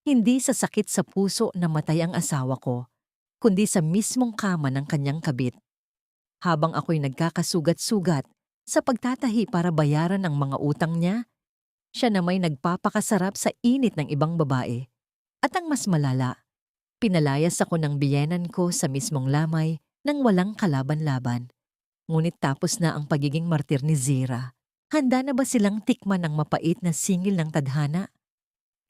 Hindi sa sakit sa puso namatay ang asawa ko, kundi sa mismong kama ng kanyang kabit. Habang ako'y nagkakasugat-sugat sa pagtatahi para bayaran ang mga utang niya, siya na may nagpapakasarap sa init ng ibang babae. At ang mas malala, pinalayas ako ng biyenan ko sa mismong lamay nang walang kalaban-laban. Ngunit tapos na ang pagiging martir ni Zira. Handa na ba silang tikman ang mapait na singil ng tadhana?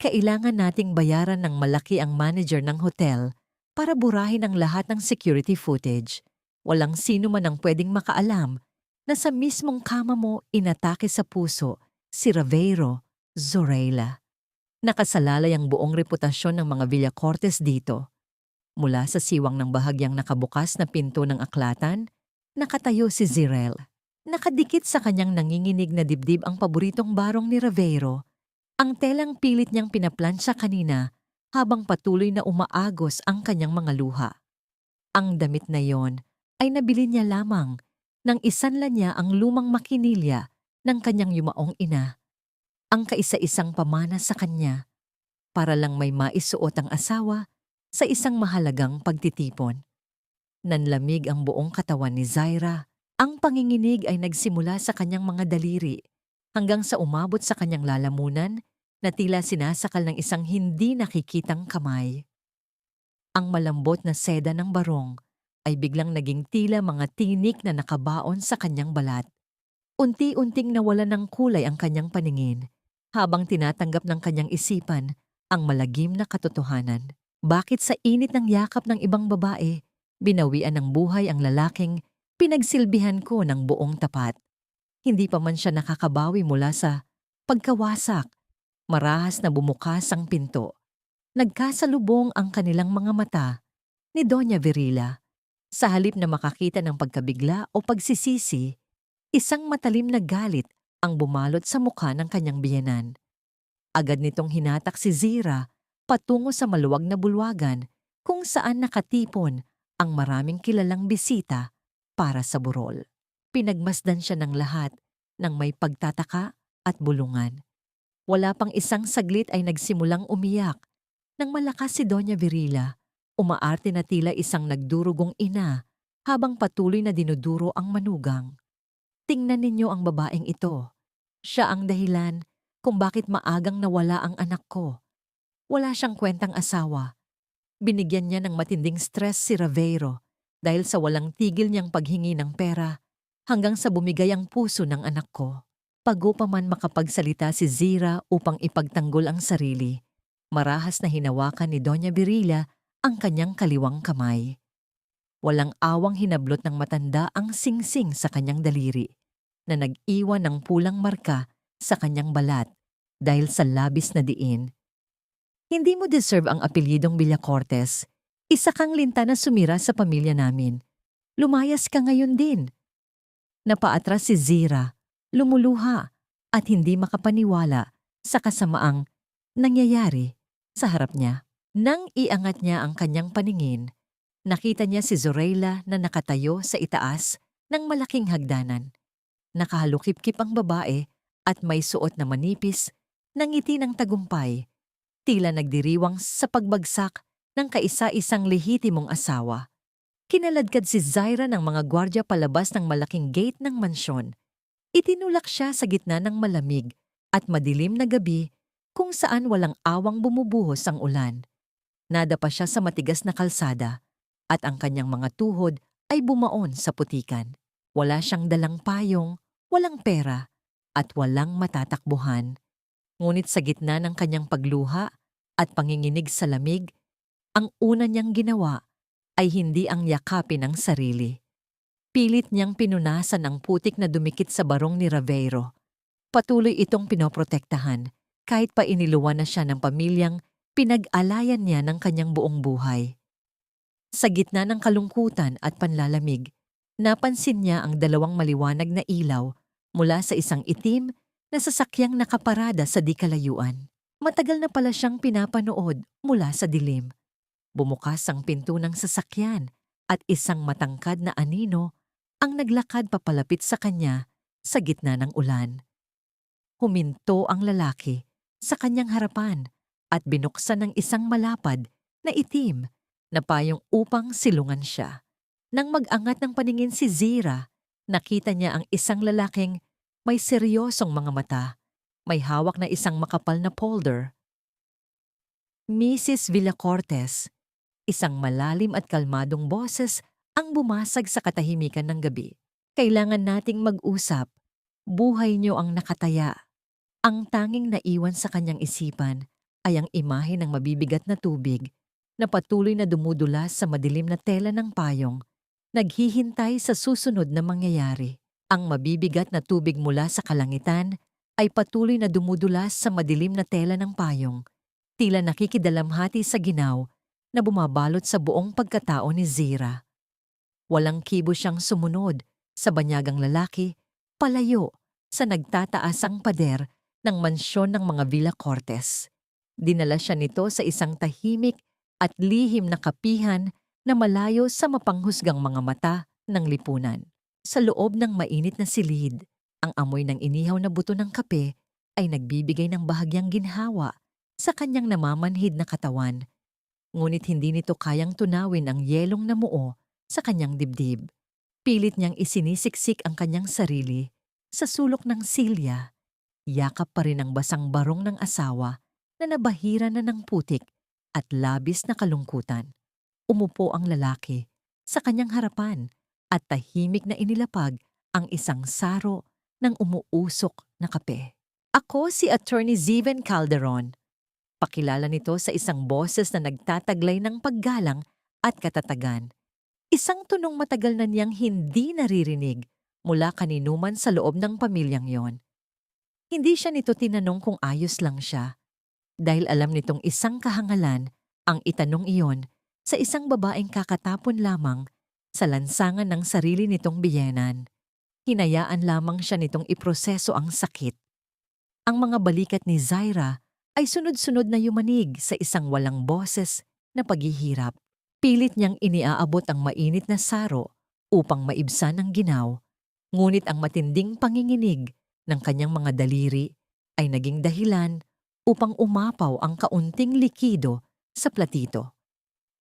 Kailangan nating bayaran ng malaki ang manager ng hotel para burahin ang lahat ng security footage. Walang sino man ang pwedeng makaalam na sa mismong kama mo inatake sa puso si Ravero Zorayla. Nakasalalay ang buong reputasyon ng mga Villacortes dito. Mula sa siwang ng bahagyang nakabukas na pinto ng aklatan, nakatayo si Zirel. Nakadikit sa kanyang nanginginig na dibdib ang paboritong barong ni Ravero, ang telang pilit niyang pinaplansya kanina habang patuloy na umaagos ang kanyang mga luha. Ang damit na yon ay nabili niya lamang nang isanla niya ang lumang makinilya ng kanyang yumaong ina, ang kaisa-isang pamana sa kanya para lang may maisuot ang asawa sa isang mahalagang pagtitipon. Nanlamig ang buong katawan ni Zaira. Ang panginginig ay nagsimula sa kanyang mga daliri hanggang sa umabot sa kanyang lalamunan na tila sinasakal ng isang hindi nakikitang kamay. Ang malambot na seda ng barong ay biglang naging tila mga tinik na nakabaon sa kanyang balat. Unti-unting nawala ng kulay ang kanyang paningin habang tinatanggap ng kanyang isipan ang malagim na katotohanan. Bakit sa init ng yakap ng ibang babae, binawian ng buhay ang lalaking pinagsilbihan ko ng buong tapat? Hindi pa man siya nakakabawi mula sa pagkawasak. Marahas na bumukas ang pinto. Nagkasalubong ang kanilang mga mata ni Doña Virila. Sa halip na makakita ng pagkabigla o pagsisisi, isang matalim na galit ang bumalot sa mukha ng kanyang biyenan. Agad nitong hinatak si Zira patungo sa maluwag na bulwagan kung saan nakatipon ang maraming kilalang bisita para sa burol. Pinagmasdan siya ng lahat ng may pagtataka at bulungan. Wala pang isang saglit ay nagsimulang umiyak nang malakas si Doña Virila. Umaarte na tila isang nagdurugong ina habang patuloy na dinuduro ang manugang. Tingnan ninyo ang babaeng ito. Siya ang dahilan kung bakit maagang nawala ang anak ko. Wala siyang kwentang asawa. Binigyan niya ng matinding stress si Ravero dahil sa walang tigil niyang paghingi ng pera hanggang sa bumigay ang puso ng anak ko. Bago pa man makapagsalita si Zira upang ipagtanggol ang sarili, marahas na hinawakan ni Doña Virila ang kanyang kaliwang kamay. Walang awang hinablot ng matanda ang singsing sa kanyang daliri na nag-iwan ng pulang marka sa kanyang balat dahil sa labis na diin. Hindi mo deserve ang apelyidong Villacortes. Isa kang linta na sumira sa pamilya namin. Lumayas ka ngayon din. Napaatras si Zira, lumuluha at hindi makapaniwala sa kasamaang nangyayari sa harap niya. Nang iangat niya ang kanyang paningin, nakita niya si Zorayla na nakatayo sa itaas ng malaking hagdanan. Nakahalukip-kip ang babae at may suot na manipis na ngiti ng tagumpay, tila nagdiriwang sa pagbagsak ng kaisa-isang lehitimong asawa. Kinaladkad si Zaira ng mga gwardya palabas ng malaking gate ng mansyon. Itinulak siya sa gitna ng malamig at madilim na gabi kung saan walang awang bumubuhos ang ulan. Nadapa siya sa matigas na kalsada at ang kanyang mga tuhod ay bumaon sa putikan. Wala siyang dalang payong, walang pera at walang matatakbuhan. Ngunit sa gitna ng kanyang pagluha at panginginig sa lamig, ang una niyang ginawa ay hindi ang yakapin ang sarili. Pilit niyang pinunasan ang putik na dumikit sa barong ni Ravero. Patuloy itong pinoprotektahan kahit pa iniluwan na siya ng pamilyang pinag-alayan niya ng kanyang buong buhay. Sa gitna ng kalungkutan at panlalamig, napansin niya ang dalawang maliwanag na ilaw mula sa isang itim na sasakyang nakaparada sa di kalayuan. Matagal na pala siyang pinapanood mula sa dilim. Bumukas ang pinto ng sasakyan at isang matangkad na anino ang naglakad papalapit sa kanya sa gitna ng ulan. Huminto ang lalaki sa kanyang harapan at binuksan ng isang malapad na itim na payong upang silungan siya. Nang mag-angat ng paningin si Zira, nakita niya ang isang lalaking may seryosong mga mata, may hawak na isang makapal na polder. Mrs. Villacortes, isang malalim at kalmadong boses ang bumasag sa katahimikan ng gabi. Kailangan nating mag-usap. Buhay niyo ang nakataya. Ang tanging naiwan sa kanyang isipan ay ang imahe ng mabibigat na tubig na patuloy na dumudulas sa madilim na tela ng payong, naghihintay sa susunod na mangyayari. Ang mabibigat na tubig mula sa kalangitan ay patuloy na dumudulas sa madilim na tela ng payong, tila nakikidalamhati sa ginaw na bumabalot sa buong pagkatao ni Zira. Walang kibo siyang sumunod sa banyagang lalaki, palayo sa nagtataasang pader ng mansyon ng mga Villacortes. Dinala siya nito sa isang tahimik at lihim na kapihan na malayo sa mapanghusgang mga mata ng lipunan. Sa loob ng mainit na silid, ang amoy ng inihaw na buto ng kape ay nagbibigay ng bahagyang ginhawa sa kanyang namamanhid na katawan. Ngunit hindi nito kayang tunawin ang yelong namuo sa kanyang dibdib. Pilit niyang isinisiksik ang kanyang sarili sa sulok ng silya. Yakap pa rin ang basang barong ng asawa na nabahira na ng putik at labis na kalungkutan. Umupo ang lalaki sa kanyang harapan at tahimik na inilapag ang isang saro ng umuusok na kape. Ako si Attorney Ziven Calderon. Pakilala nito sa isang boses na nagtataglay ng paggalang at katatagan. Isang tunong matagal na niyang hindi naririnig mula kaninuman sa loob ng pamilyang yon. Hindi siya nito tinanong kung ayos lang siya, dahil alam nitong isang kahangalan ang itanong iyon sa isang babaeng kakatapon lamang sa lansangan ng sarili nitong biyenan. Hinayaan lamang siya nitong iproseso ang sakit. Ang mga balikat ni Zaira ay sunod-sunod na yumanig sa isang walang boses na paghihirap. Pilit niyang iniaabot ang mainit na saro upang maibsan ang ginaw, ngunit ang matinding panginginig ng kanyang mga daliri ay naging dahilan upang umapaw ang kaunting likido sa platito.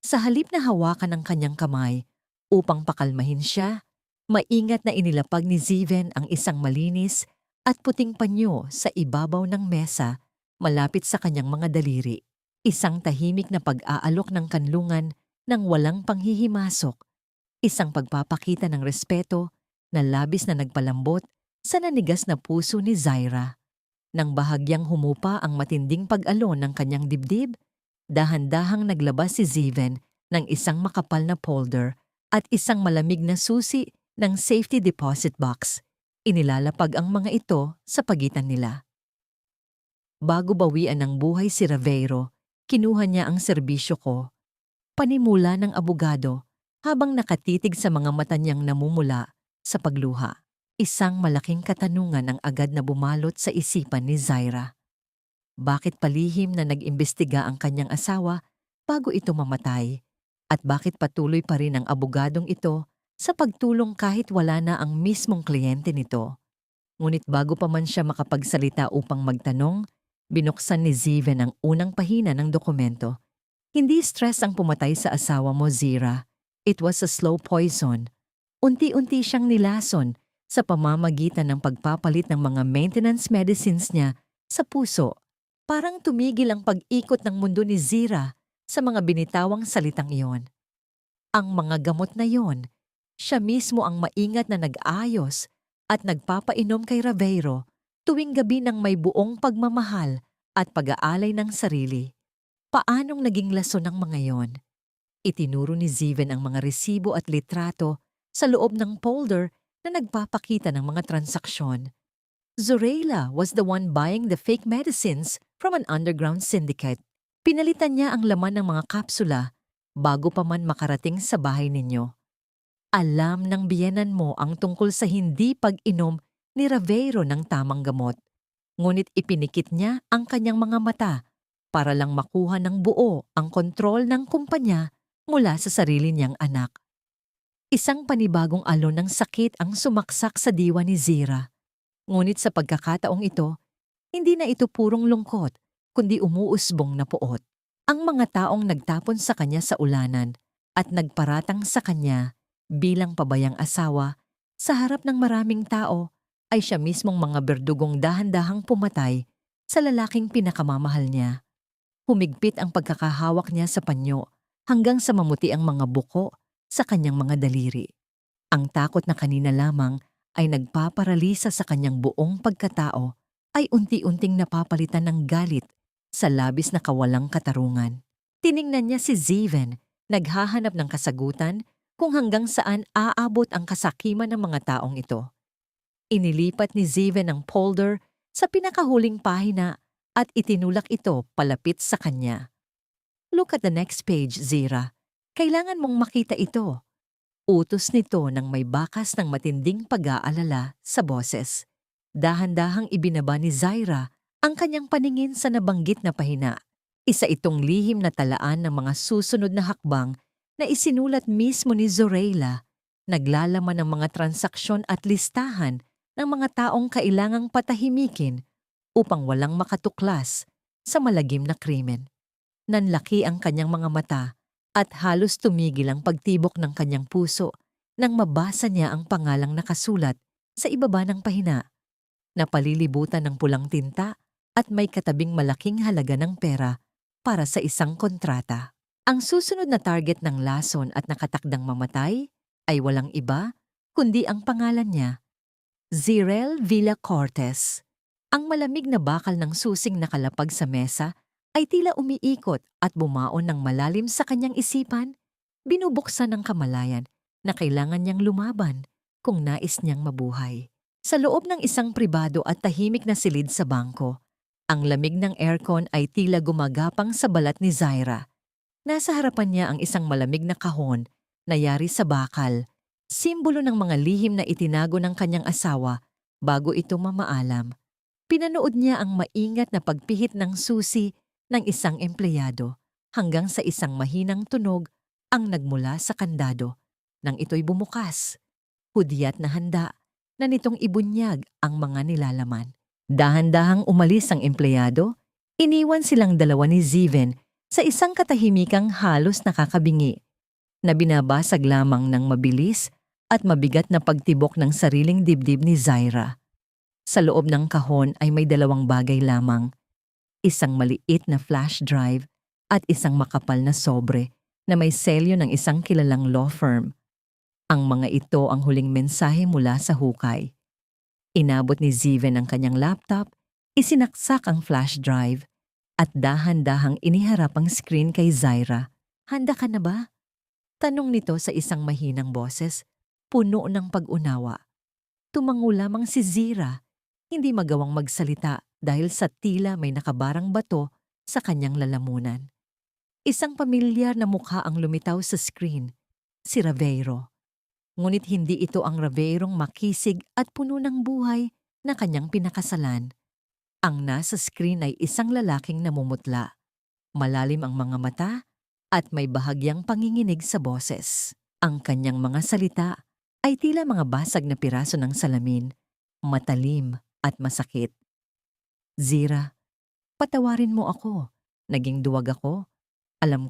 Sa halip na hawakan ng kanyang kamay upang pakalmahin siya, maingat na inilapag ni Ziven ang isang malinis at puting panyo sa ibabaw ng mesa malapit sa kanyang mga daliri. Isang tahimik na pag-aalok ng kanlungan ng walang panghihimasok, isang pagpapakita ng respeto na labis na nagpalambot sa nanigas na puso ni Zaira. Nang bahagyang humupa ang matinding pag-alon ng kanyang dibdib, dahan-dahang naglabas si Ziven ng isang makapal na polder at isang malamig na susi ng safety deposit box. Inilalapag ang mga ito sa pagitan nila. Bago bawian ng buhay si Ravero, kinuha niya ang serbisyo ko. Panimula ng abogado habang nakatitig sa mga mata niyang namumula sa pagluha. Isang malaking katanungan ang agad na bumalot sa isipan ni Zaira. Bakit palihim na nag-imbestiga ang kanyang asawa bago ito mamatay? At bakit patuloy pa rin ang abogadong ito sa pagtulong kahit wala na ang mismong kliyente nito? Ngunit bago pa man siya makapagsalita upang magtanong, binuksan ni Ziven ang unang pahina ng dokumento. Hindi stress ang pumatay sa asawa mo, Zira. It was a slow poison. Unti-unti siyang nilason sa pamamagitan ng pagpapalit ng mga maintenance medicines niya sa puso. Parang tumigil ang pag-ikot ng mundo ni Zira sa mga binitawang salitang iyon. Ang mga gamot na yon, siya mismo ang maingat na nag-ayos at nagpapainom kay Ravero tuwing gabi ng may buong pagmamahal at pag-aalay ng sarili. Paanong naging lason ng mga yon? Itinuro ni Ziven ang mga resibo at litrato sa loob ng folder na nagpapakita ng mga transaksyon. Zorayla was the one buying the fake medicines from an underground syndicate. Pinalitan niya ang laman ng mga kapsula bago pa man makarating sa bahay ninyo. Alam ng biyenan mo ang tungkol sa hindi pag-inom ni Ravero ng tamang gamot. Ngunit ipinikit niya ang kanyang mga mata para lang makuha ng buo ang kontrol ng kumpanya mula sa sarili niyang anak. Isang panibagong alon ng sakit ang sumaksak sa diwa ni Zira. Ngunit sa pagkakataong ito, hindi na ito purong lungkot, kundi umuusbong na puot. Ang mga taong nagtapon sa kanya sa ulanan at nagparatang sa kanya bilang pabayang asawa sa harap ng maraming tao ay siya mismong mga berdugong dahan-dahang pumatay sa lalaking pinakamamahal niya. Humigpit ang pagkakahawak niya sa panyo hanggang sa mamuti ang mga buko sa kanyang mga daliri. Ang takot na kanina lamang ay nagpaparalisa sa kanyang buong pagkatao ay unti-unting napapalitan ng galit sa labis na kawalang katarungan. Tiningnan niya si Ziven, naghahanap ng kasagutan kung hanggang saan aabot ang kasakiman ng mga taong ito. Inilipat ni Ziven ang polder sa pinakahuling pahina at itinulak ito palapit sa kanya. Look at the next page, Zira. Kailangan mong makita ito. Utos nito ng may bakas ng matinding pag-aalala sa boses. Dahan-dahang ibinaba ni Zaira ang kanyang paningin sa nabanggit na pahina. Isa itong lihim na talaan ng mga susunod na hakbang na isinulat mismo ni Zorayla. Naglalaman ng mga transaksyon at listahan ng mga taong kailangang patahimikin upang walang makatuklas sa malagim na krimen. Nanlaki ang kanyang mga mata at halos tumigil ang pagtibok ng kanyang puso nang mabasa niya ang pangalang nakasulat sa ibaba ng pahina. Napalilibutan ng pulang tinta at may katabing malaking halaga ng pera para sa isang kontrata. Ang susunod na target ng lason at nakatakdang mamatay ay walang iba kundi ang pangalan niya, Zirel Villacortes. Ang malamig na bakal ng susing nakalapag sa mesa ay tila umiikot at bumaon ng malalim sa kanyang isipan, binubuksan ng kamalayan na kailangan niyang lumaban kung nais niyang mabuhay. Sa loob ng isang pribado at tahimik na silid sa bangko, ang lamig ng aircon ay tila gumagapang sa balat ni Zaira. Nasa harapan niya ang isang malamig na kahon na yari sa bakal, simbolo ng mga lihim na itinago ng kanyang asawa bago ito mamaalam. Pinanood niya ang maingat na pagpihit ng susi ng isang empleyado hanggang sa isang mahinang tunog ang nagmula sa kandado. Nang ito'y bumukas, hudyat na handa na nitong ibunyag ang mga nilalaman. Dahan-dahang umalis ang empleyado, iniwan silang dalawa ni Ziven sa isang katahimikang halos nakakabingi na binabasag lamang ng mabilis at mabigat na pagtibok ng sariling dibdib ni Zaira. Sa loob ng kahon ay may dalawang bagay lamang, isang maliit na flash drive at isang makapal na sobre na may selyo ng isang kilalang law firm. Ang mga ito ang huling mensahe mula sa hukay. Inabot ni Ziven ang kanyang laptop, isinaksak ang flash drive, at dahan-dahang iniharap ang screen kay Zaira. Handa ka na ba? Tanong nito sa isang mahinang boses, puno ng pag-unawa. Tumango lamang si Zira, hindi magawang magsalita dahil sa tila may nakabarang bato sa kanyang lalamunan. Isang pamilyar na mukha ang lumitaw sa screen, si Raveiro. Ngunit hindi ito ang Raveirong makisig at puno ng buhay na kanyang pinakasalan. Ang nasa screen ay isang lalaking namumutla. Malalim ang mga mata at may bahagyang panginginig sa boses. Ang kanyang mga salita ay tila mga basag na piraso ng salamin, matalim at masakit. Zira, patawarin mo ako. Naging duwag ako. Alam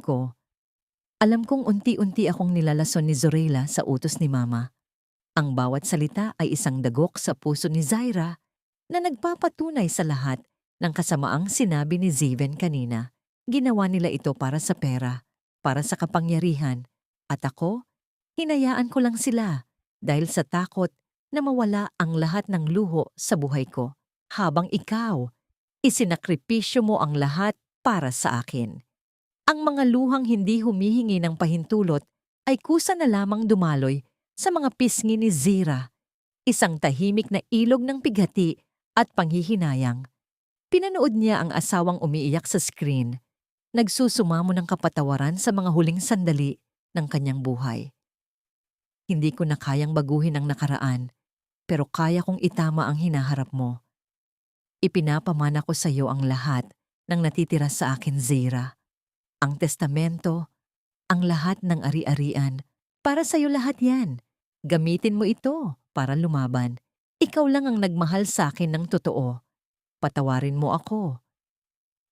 kong unti-unti akong nilalason ni Zorayla sa utos ni Mama. Ang bawat salita ay isang dagok sa puso ni Zaira na nagpapatunay sa lahat ng kasamaang sinabi ni Ziven kanina. Ginawa nila ito para sa pera, para sa kapangyarihan, at ako, hinayaan ko lang sila dahil sa takot na mawala ang lahat ng luho sa buhay ko. Habang ikaw, isinakripisyo mo ang lahat para sa akin. Ang mga luhang hindi humihingi ng pahintulot ay kusa na lamang dumaloy sa mga pisngi ni Zira, isang tahimik na ilog ng pighati at panghihinayang. Pinanood niya ang asawang umiiyak sa screen, nagsusumamo ng kapatawaran sa mga huling sandali ng kanyang buhay. Hindi ko na kayang baguhin ang nakaraan, pero kaya kong itama ang hinaharap mo. Ipinapamana ko sa iyo ang lahat ng natitira sa akin, Zira. Ang testamento, ang lahat ng ari-arian, para sa'yo lahat yan. Gamitin mo ito para lumaban. Ikaw lang ang nagmahal sa akin ng totoo. Patawarin mo ako.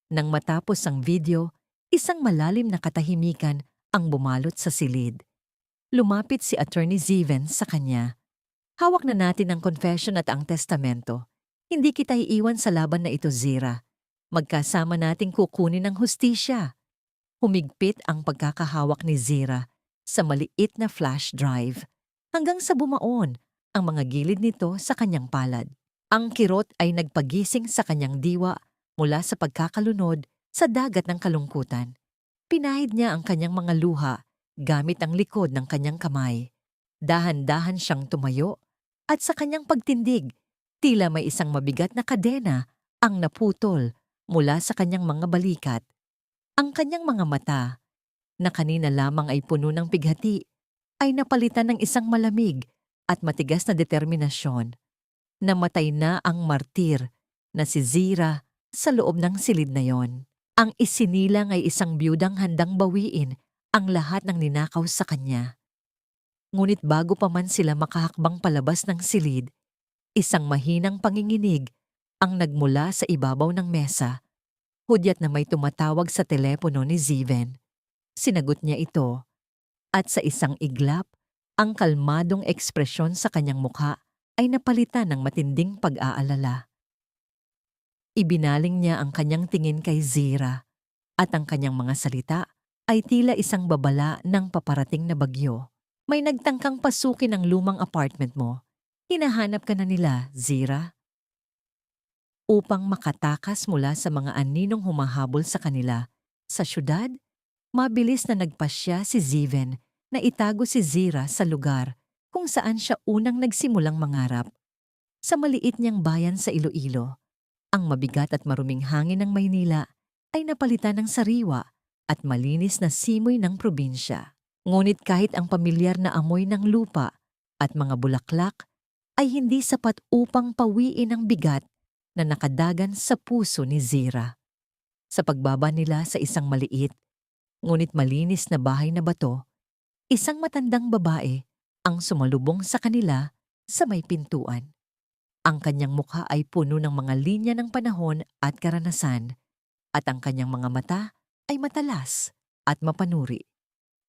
Nang matapos ang video, isang malalim na katahimikan ang bumalot sa silid. Lumapit si Attorney Ziven sa kanya. Hawak na natin ang confession at ang testamento. Hindi kita iiwan sa laban na ito, Zira. Magkasama nating kukunin ang hustisya. Humigpit ang pagkakahawak ni Zira sa maliit na flash drive hanggang sa bumaon ang mga gilid nito sa kanyang palad. Ang kirot ay nagpagising sa kanyang diwa mula sa pagkakalunod sa dagat ng kalungkutan. Pinahid niya ang kanyang mga luha gamit ang likod ng kanyang kamay. Dahan-dahan siyang tumayo at sa kanyang pagtindig, tila may isang mabigat na kadena ang naputol mula sa kanyang mga balikat. Ang kanyang mga mata, na kanina lamang ay puno ng pighati, ay napalitan ng isang malamig at matigas na determinasyon. Namatay na ang martir na si Zira sa loob ng silid na yon. Ang isinilang ay isang biyudang handang bawiin ang lahat ng ninakaw sa kanya. Ngunit bago pa man sila makahakbang palabas ng silid, isang mahinang panginginig ang nagmula sa ibabaw ng mesa. Hudyat na may tumatawag sa telepono ni Ziven. Sinagot niya ito at sa isang iglap, ang kalmadong ekspresyon sa kanyang mukha ay napalitan ng matinding pag-aalala. Ibinaling niya ang kanyang tingin kay Zira at ang kanyang mga salita ay tila isang babala ng paparating na bagyo. May nagtangkang pasukin ang lumang apartment mo. Hinahanap ka na nila, Zira. Upang makatakas mula sa mga aninong humahabol sa kanila, sa syudad, mabilis na nagpasya si Ziven na itago si Zira sa lugar kung saan siya unang nagsimulang mangarap. Sa maliit niyang bayan sa Iloilo, ang mabigat at maruming hangin ng Maynila ay napalitan ng sariwa at malinis na simoy ng probinsya. Ngunit kahit ang pamilyar na amoy ng lupa at mga bulaklak ay hindi sapat upang pawiin ang bigat na nakadagan sa puso ni Zira. Sa pagbaba nila sa isang maliit, ngunit malinis na bahay na bato, isang matandang babae ang sumalubong sa kanila sa may pintuan. Ang kanyang mukha ay puno ng mga linya ng panahon at karanasan, at ang kanyang mga mata ay matalas at mapanuri.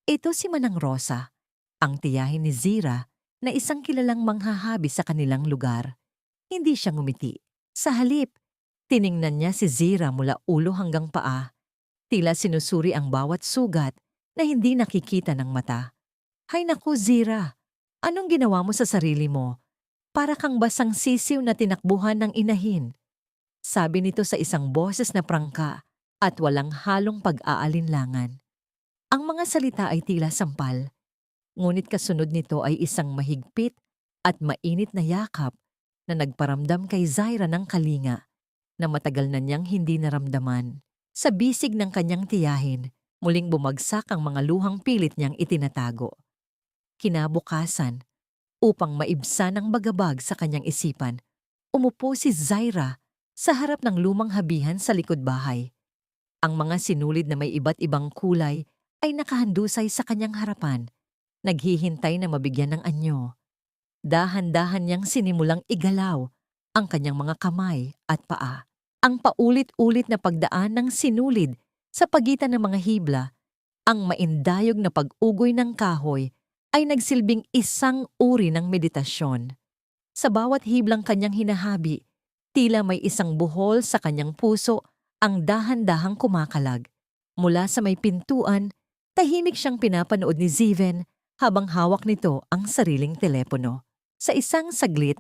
Ito si Manang Rosa, ang tiyahin ni Zira na isang kilalang manghahabi sa kanilang lugar. Hindi siya ngumiti. Sa halip, tiningnan niya si Zira mula ulo hanggang paa. Tila sinusuri ang bawat sugat na hindi nakikita ng mata. Hay naku, Zira, anong ginawa mo sa sarili mo? Para kang basang sisiw na tinakbuhan ng inahin. Sabi nito sa isang boses na prangka at walang halong pag-aalinlangan. Ang mga salita ay tila sampal, ngunit kasunod nito ay isang mahigpit at mainit na yakap na nagparamdam kay Zaira ng kalinga na matagal na niyang hindi naramdaman. Sa bisig ng kanyang tiyahin, muling bumagsak ang mga luhang pilit niyang itinatago. Kinabukasan, upang maibsan ang bagabag sa kanyang isipan, umupo si Zaira sa harap ng lumang habihan sa likod bahay. Ang mga sinulid na may iba't ibang kulay ay nakahandusay sa kanyang harapan, naghihintay na mabigyan ng anyo. Dahan-dahan niyang sinimulang igalaw ang kanyang mga kamay at paa. Ang paulit-ulit na pagdaan ng sinulid sa pagitan ng mga hibla, ang maindayog na pag-ugoy ng kahoy ay nagsilbing isang uri ng meditasyon. Sa bawat hiblang kanyang hinahabi, tila may isang buhol sa kanyang puso ang dahan-dahang kumakalag. Mula sa may pintuan, tahimik siyang pinapanood ni Ziven habang hawak nito ang sariling telepono. Sa isang saglit,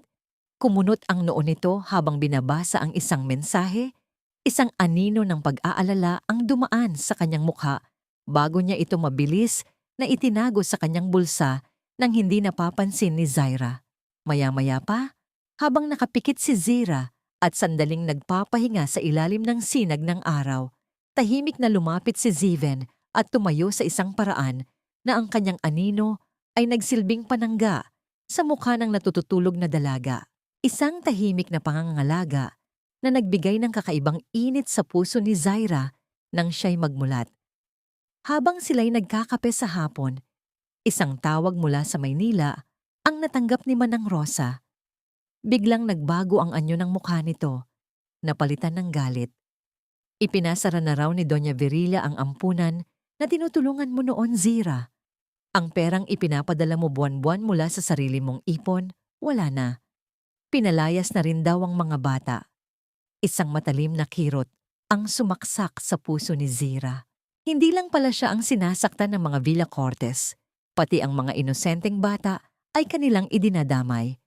kumunot ang noo nito habang binabasa ang isang mensahe, isang anino ng pag-aalala ang dumaan sa kanyang mukha bago niya ito mabilis na itinago sa kanyang bulsa nang hindi napapansin ni Zaira. Maya-maya pa, habang nakapikit si Zira at sandaling nagpapahinga sa ilalim ng sinag ng araw, tahimik na lumapit si Ziven at tumayo sa isang paraan na ang kanyang anino ay nagsilbing panangga sa mukha ng natututulog na dalaga. Isang tahimik na pangangalaga na nagbigay ng kakaibang init sa puso ni Zaira nang siya'y magmulat. Habang sila'y nagkakape sa hapon, isang tawag mula sa Maynila ang natanggap ni Manang Rosa. Biglang nagbago ang anyo ng mukha nito, napalitan ng galit. Ipinasara na raw ni Doña Virilla ang ampunan na tinutulungan mo noon, Zira. Ang perang ipinapadala mo buwan-buwan mula sa sarili mong ipon, wala na. Pinalayas na rin daw ang mga bata. Isang matalim na kirot ang sumaksak sa puso ni Zira. Hindi lang pala siya ang sinasaktan ng mga Villa Cortes, pati ang mga inosenteng bata ay kanilang idinadamay.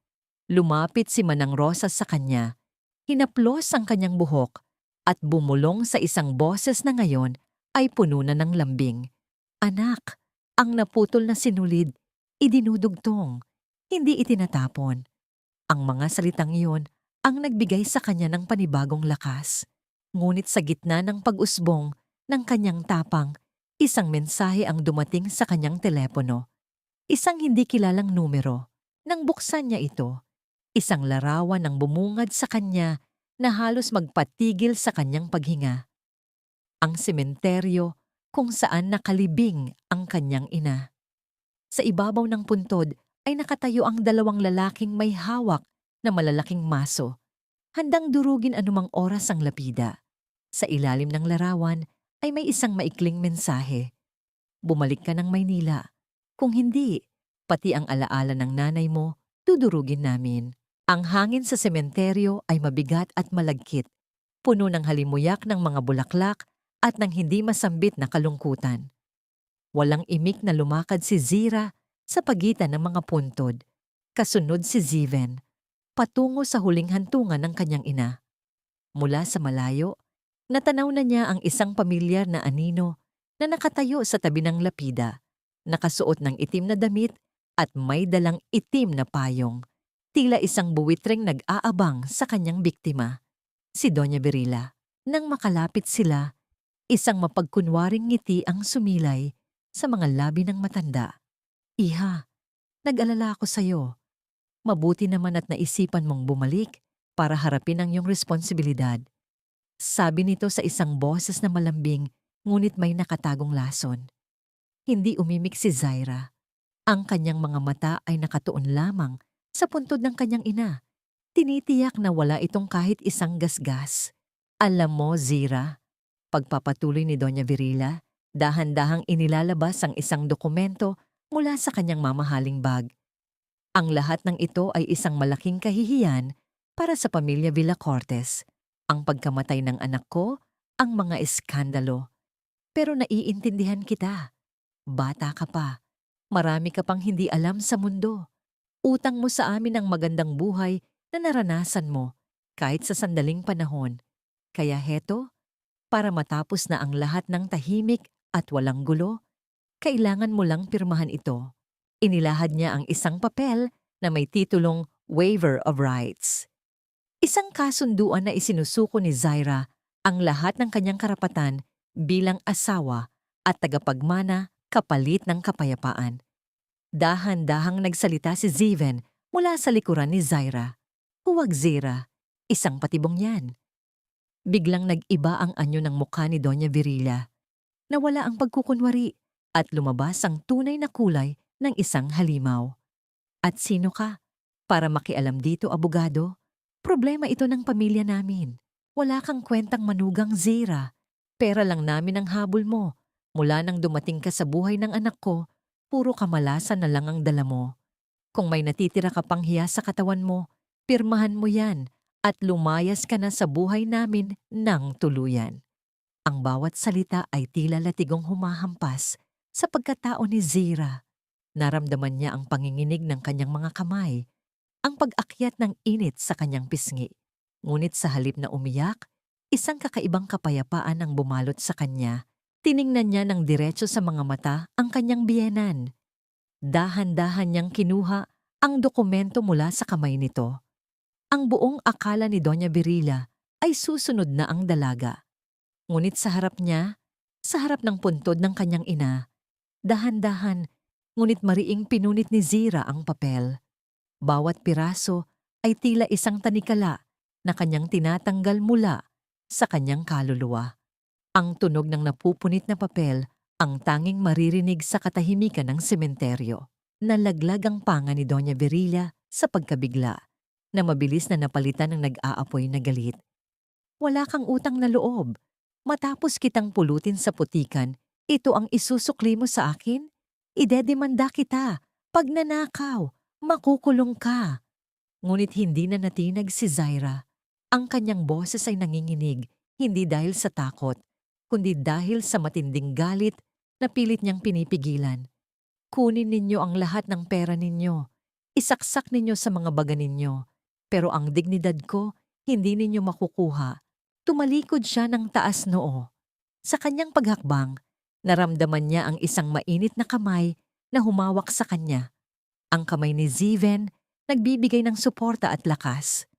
Lumapit si Manang Rosas sa kanya, hinaplos ang kanyang buhok at bumulong sa isang boses na ngayon ay puno na ng lambing. Anak, ang naputol na sinulid, idinudugtong, hindi itinatapon. Ang mga salitang iyon ang nagbigay sa kanya ng panibagong lakas. Ngunit sa gitna ng pag-usbong ng kanyang tapang, isang mensahe ang dumating sa kanyang telepono. Isang hindi kilalang numero. Nang buksan niya ito, isang larawan ang bumungad sa kanya na halos magpatigil sa kanyang paghinga. Ang sementeryo kung saan nakalibing ang kanyang ina. Sa ibabaw ng puntod ay nakatayo ang dalawang lalaking may hawak na malalaking maso, handang durugin anumang oras ang lapida. Sa ilalim ng larawan ay may isang maikling mensahe. Bumalik ka ng Maynila. Kung hindi, pati ang alaala ng nanay mo, dudurugin namin. Ang hangin sa sementeryo ay mabigat at malagkit, puno ng halimuyak ng mga bulaklak at ng hindi masambit na kalungkutan. Walang imik na lumakad si Zira sa pagitan ng mga puntod. Kasunod si Ziven, patungo sa huling hantungan ng kanyang ina. Mula sa malayo, natanaw na niya ang isang pamilyar na anino na nakatayo sa tabi ng lapida, nakasuot ng itim na damit at may dalang itim na payong. Tila isang buwitreng nag-aabang sa kanyang biktima, si Doña Virilla. Nang makalapit sila, isang mapagkunwaring ngiti ang sumilay sa mga labi ng matanda. Iha, nag-alala ako sa'yo. Mabuti naman at naisipan mong bumalik para harapin ang iyong responsibilidad. Sabi nito sa isang boses na malambing ngunit may nakatagong lason. Hindi umimik si Zaira. Ang kanyang mga mata ay nakatuon lamang sa puntod ng kanyang ina. Tinitiyak na wala itong kahit isang gasgas. Alam mo, Zira, pagpapatuloy ni Doña Virilla, dahan-dahang inilalabas ang isang dokumento mula sa kanyang mamahaling bag. Ang lahat ng ito ay isang malaking kahihiyan para sa pamilya Villa Cortes. Ang pagkamatay ng anak ko, ang mga eskandalo. Pero naiintindihan kita. Bata ka pa. Marami ka pang hindi alam sa mundo. Utang mo sa amin ang magandang buhay na naranasan mo kahit sa sandaling panahon. Kaya heto, para matapos na ang lahat ng tahimik at walang gulo, kailangan mo lang pirmahan ito. Inilahad niya ang isang papel na may titulong Waiver of Rights. Isang kasunduan na isinusuko ni Zaira ang lahat ng kanyang karapatan bilang asawa at tagapagmana kapalit ng kapayapaan. Dahan-dahang nagsalita si Ziven mula sa likuran ni Zaira. Huwag Zira, isang patibong yan. Biglang nag-iba ang anyo ng mukha ni Doña Virilla. Nawala ang pagkukunwari at lumabas ang tunay na kulay ng isang halimaw. At sino ka? Para makialam dito, abogado? Problema ito ng pamilya namin. Wala kang kwentang manugang, Zira. Pera lang namin ang habol mo. Mula nang dumating ka sa buhay ng anak ko, puro kamalasan na lang ang dala mo. Kung may natitira ka pang hiya sa katawan mo, pirmahan mo yan at lumayas ka na sa buhay namin ng tuluyan. Ang bawat salita ay tila latigong humahampas sa pagkatao ni Zira. Naramdaman niya ang panginginig ng kanyang mga kamay, ang pag-akyat ng init sa kanyang pisngi. Ngunit sa halip na umiyak, isang kakaibang kapayapaan ang bumalot sa kanya. Tiningnan niya ng diretso sa mga mata ang kanyang biyenan. Dahan-dahan niyang kinuha ang dokumento mula sa kamay nito. Ang buong akala ni Doña Virilla ay susunod na ang dalaga. Ngunit sa harap niya, sa harap ng puntod ng kanyang ina, dahan-dahan, ngunit mariing pinunit ni Zira ang papel. Bawat piraso ay tila isang tanikala na kanyang tinatanggal mula sa kanyang kaluluwa. Ang tunog ng napupunit na papel ang tanging maririnig sa katahimikan ng sementeryo. Nalaglag ang panga ni Doña Virilla sa pagkabigla, na mabilis na napalitan ng nag-aapoy na galit. Wala kang utang na loob. Matapos kitang pulutin sa putikan, ito ang isusukli mo sa akin? Idedemanda kita. Pag nanakaw, makukulong ka. Ngunit hindi na natinag si Zaira. Ang kanyang boses ay nanginginig, hindi dahil sa takot, kundi dahil sa matinding galit na pilit niyang pinipigilan. Kunin ninyo ang lahat ng pera ninyo. Isaksak ninyo sa mga baga ninyo. Pero ang dignidad ko, hindi ninyo makukuha. Tumalikod siya ng taas noo. Sa kanyang paghakbang, naramdaman niya ang isang mainit na kamay na humawak sa kanya. Ang kamay ni Ziven nagbibigay ng suporta at lakas.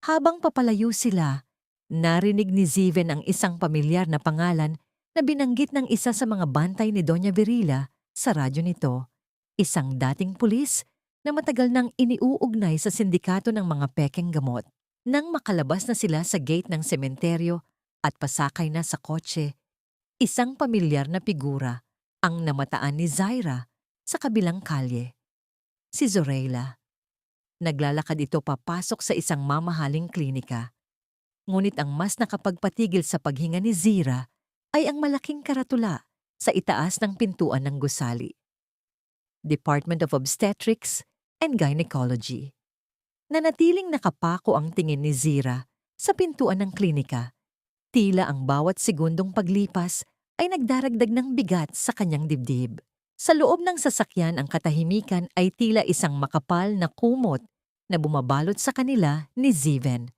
Habang papalayo sila, narinig ni Ziven ang isang pamilyar na pangalan na binanggit ng isa sa mga bantay ni Doña Virila sa radyo nito. Isang dating pulis na matagal nang iniuugnay sa sindikato ng mga pekeng gamot. Nang makalabas na sila sa gate ng sementeryo at pasakay na sa kotse, isang pamilyar na figura ang namataan ni Zaira sa kabilang kalye. Si Zorayla. Naglalakad ito papasok sa isang mamahaling klinika. Ngunit ang mas nakapagpatigil sa paghinga ni Zira ay ang malaking karatula sa itaas ng pintuan ng gusali. Department of Obstetrics and Gynecology. Nanatiling nakapako ang tingin ni Zira sa pintuan ng klinika. Tila ang bawat segundong paglipas ay nagdaragdag ng bigat sa kanyang dibdib. Sa loob ng sasakyan ang katahimikan ay tila isang makapal na kumot na bumabalot sa kanila ni Ziven.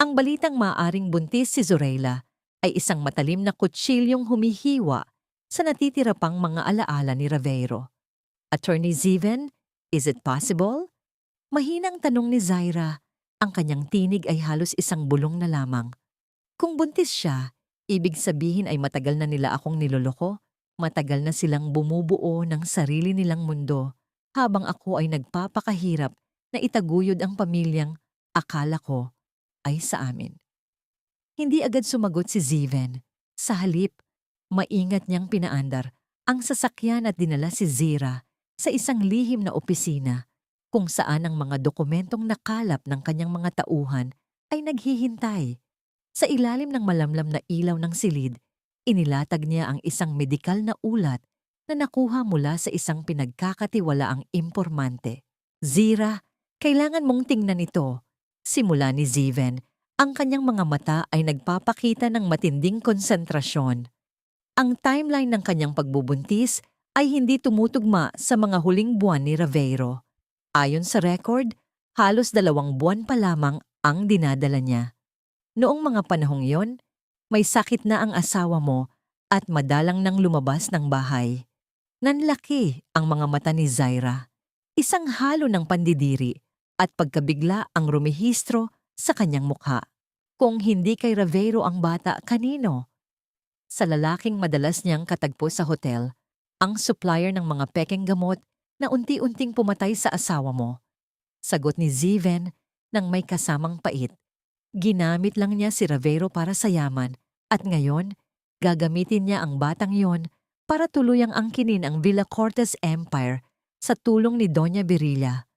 Ang balitang maaaring buntis si Zorayla ay isang matalim na kutsilyong humihiwa sa natitira pang mga alaala ni Ravero. Attorney Ziven, is it possible? Mahinang tanong ni Zaira. Ang kanyang tinig ay halos isang bulong na lamang. Kung buntis siya, ibig sabihin ay matagal na nila akong niloloko. Matagal na silang bumubuo ng sarili nilang mundo habang ako ay nagpapakahirap na itaguyod ang pamilyang akala ko ay sa amin. Hindi agad sumagot si Ziven. Sa halip, maingat niyang pinaandar ang sasakyan at dinala si Zira sa isang lihim na opisina kung saan ang mga dokumentong nakalap ng kanyang mga tauhan ay naghihintay. Sa ilalim ng malamlam na ilaw ng silid, inilatag niya ang isang medikal na ulat na nakuha mula sa isang pinagkakatiwalaang impormante. Zira, kailangan mong tingnan ito. Simula ni Ziven, ang kanyang mga mata ay nagpapakita ng matinding konsentrasyon. Ang timeline ng kanyang pagbubuntis ay hindi tumutugma sa mga huling buwan ni Ravero. Ayon sa record, halos 2 buwan pa lamang ang dinadala niya. Noong mga panahong yon, may sakit na ang asawa mo at madalang nang lumabas ng bahay. Nanlaki ang mga mata ni Zaira. Isang halo ng pandidiri at pagkabigla ang rumehistro sa kanyang mukha. Kung hindi kay Ravero ang bata, kanino? Sa lalaking madalas niyang katagpo sa hotel, ang supplier ng mga pekeng gamot na unti-unting pumatay sa asawa mo. Sagot ni Ziven nang may kasamang pait. Ginamit lang niya si Ravero para sa yaman at ngayon, gagamitin niya ang batang yon para tuluyang angkinin ang Villa Cortes Empire sa tulong ni Doña Virila.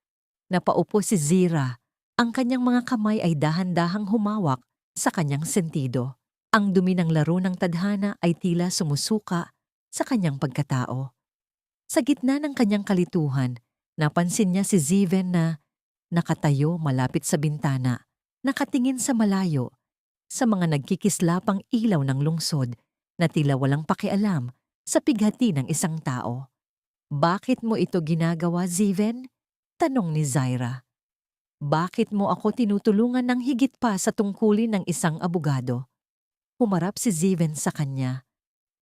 Napaupo si Zira. Ang kanyang mga kamay ay dahan-dahang humawak sa kanyang sentido. Ang dumi ng laro ng tadhana ay tila sumusuka sa kanyang pagkatao. Sa gitna ng kanyang kalituhan, napansin niya si Ziven na nakatayo malapit sa bintana. Nakatingin sa malayo, sa mga nagkikislapang ilaw ng lungsod na tila walang pakialam sa pighati ng isang tao. Bakit mo ito ginagawa, Ziven? Tanong ni Zaira. Bakit mo ako tinutulungan ng higit pa sa tungkulin ng isang abogado? Humarap si Ziven sa kanya.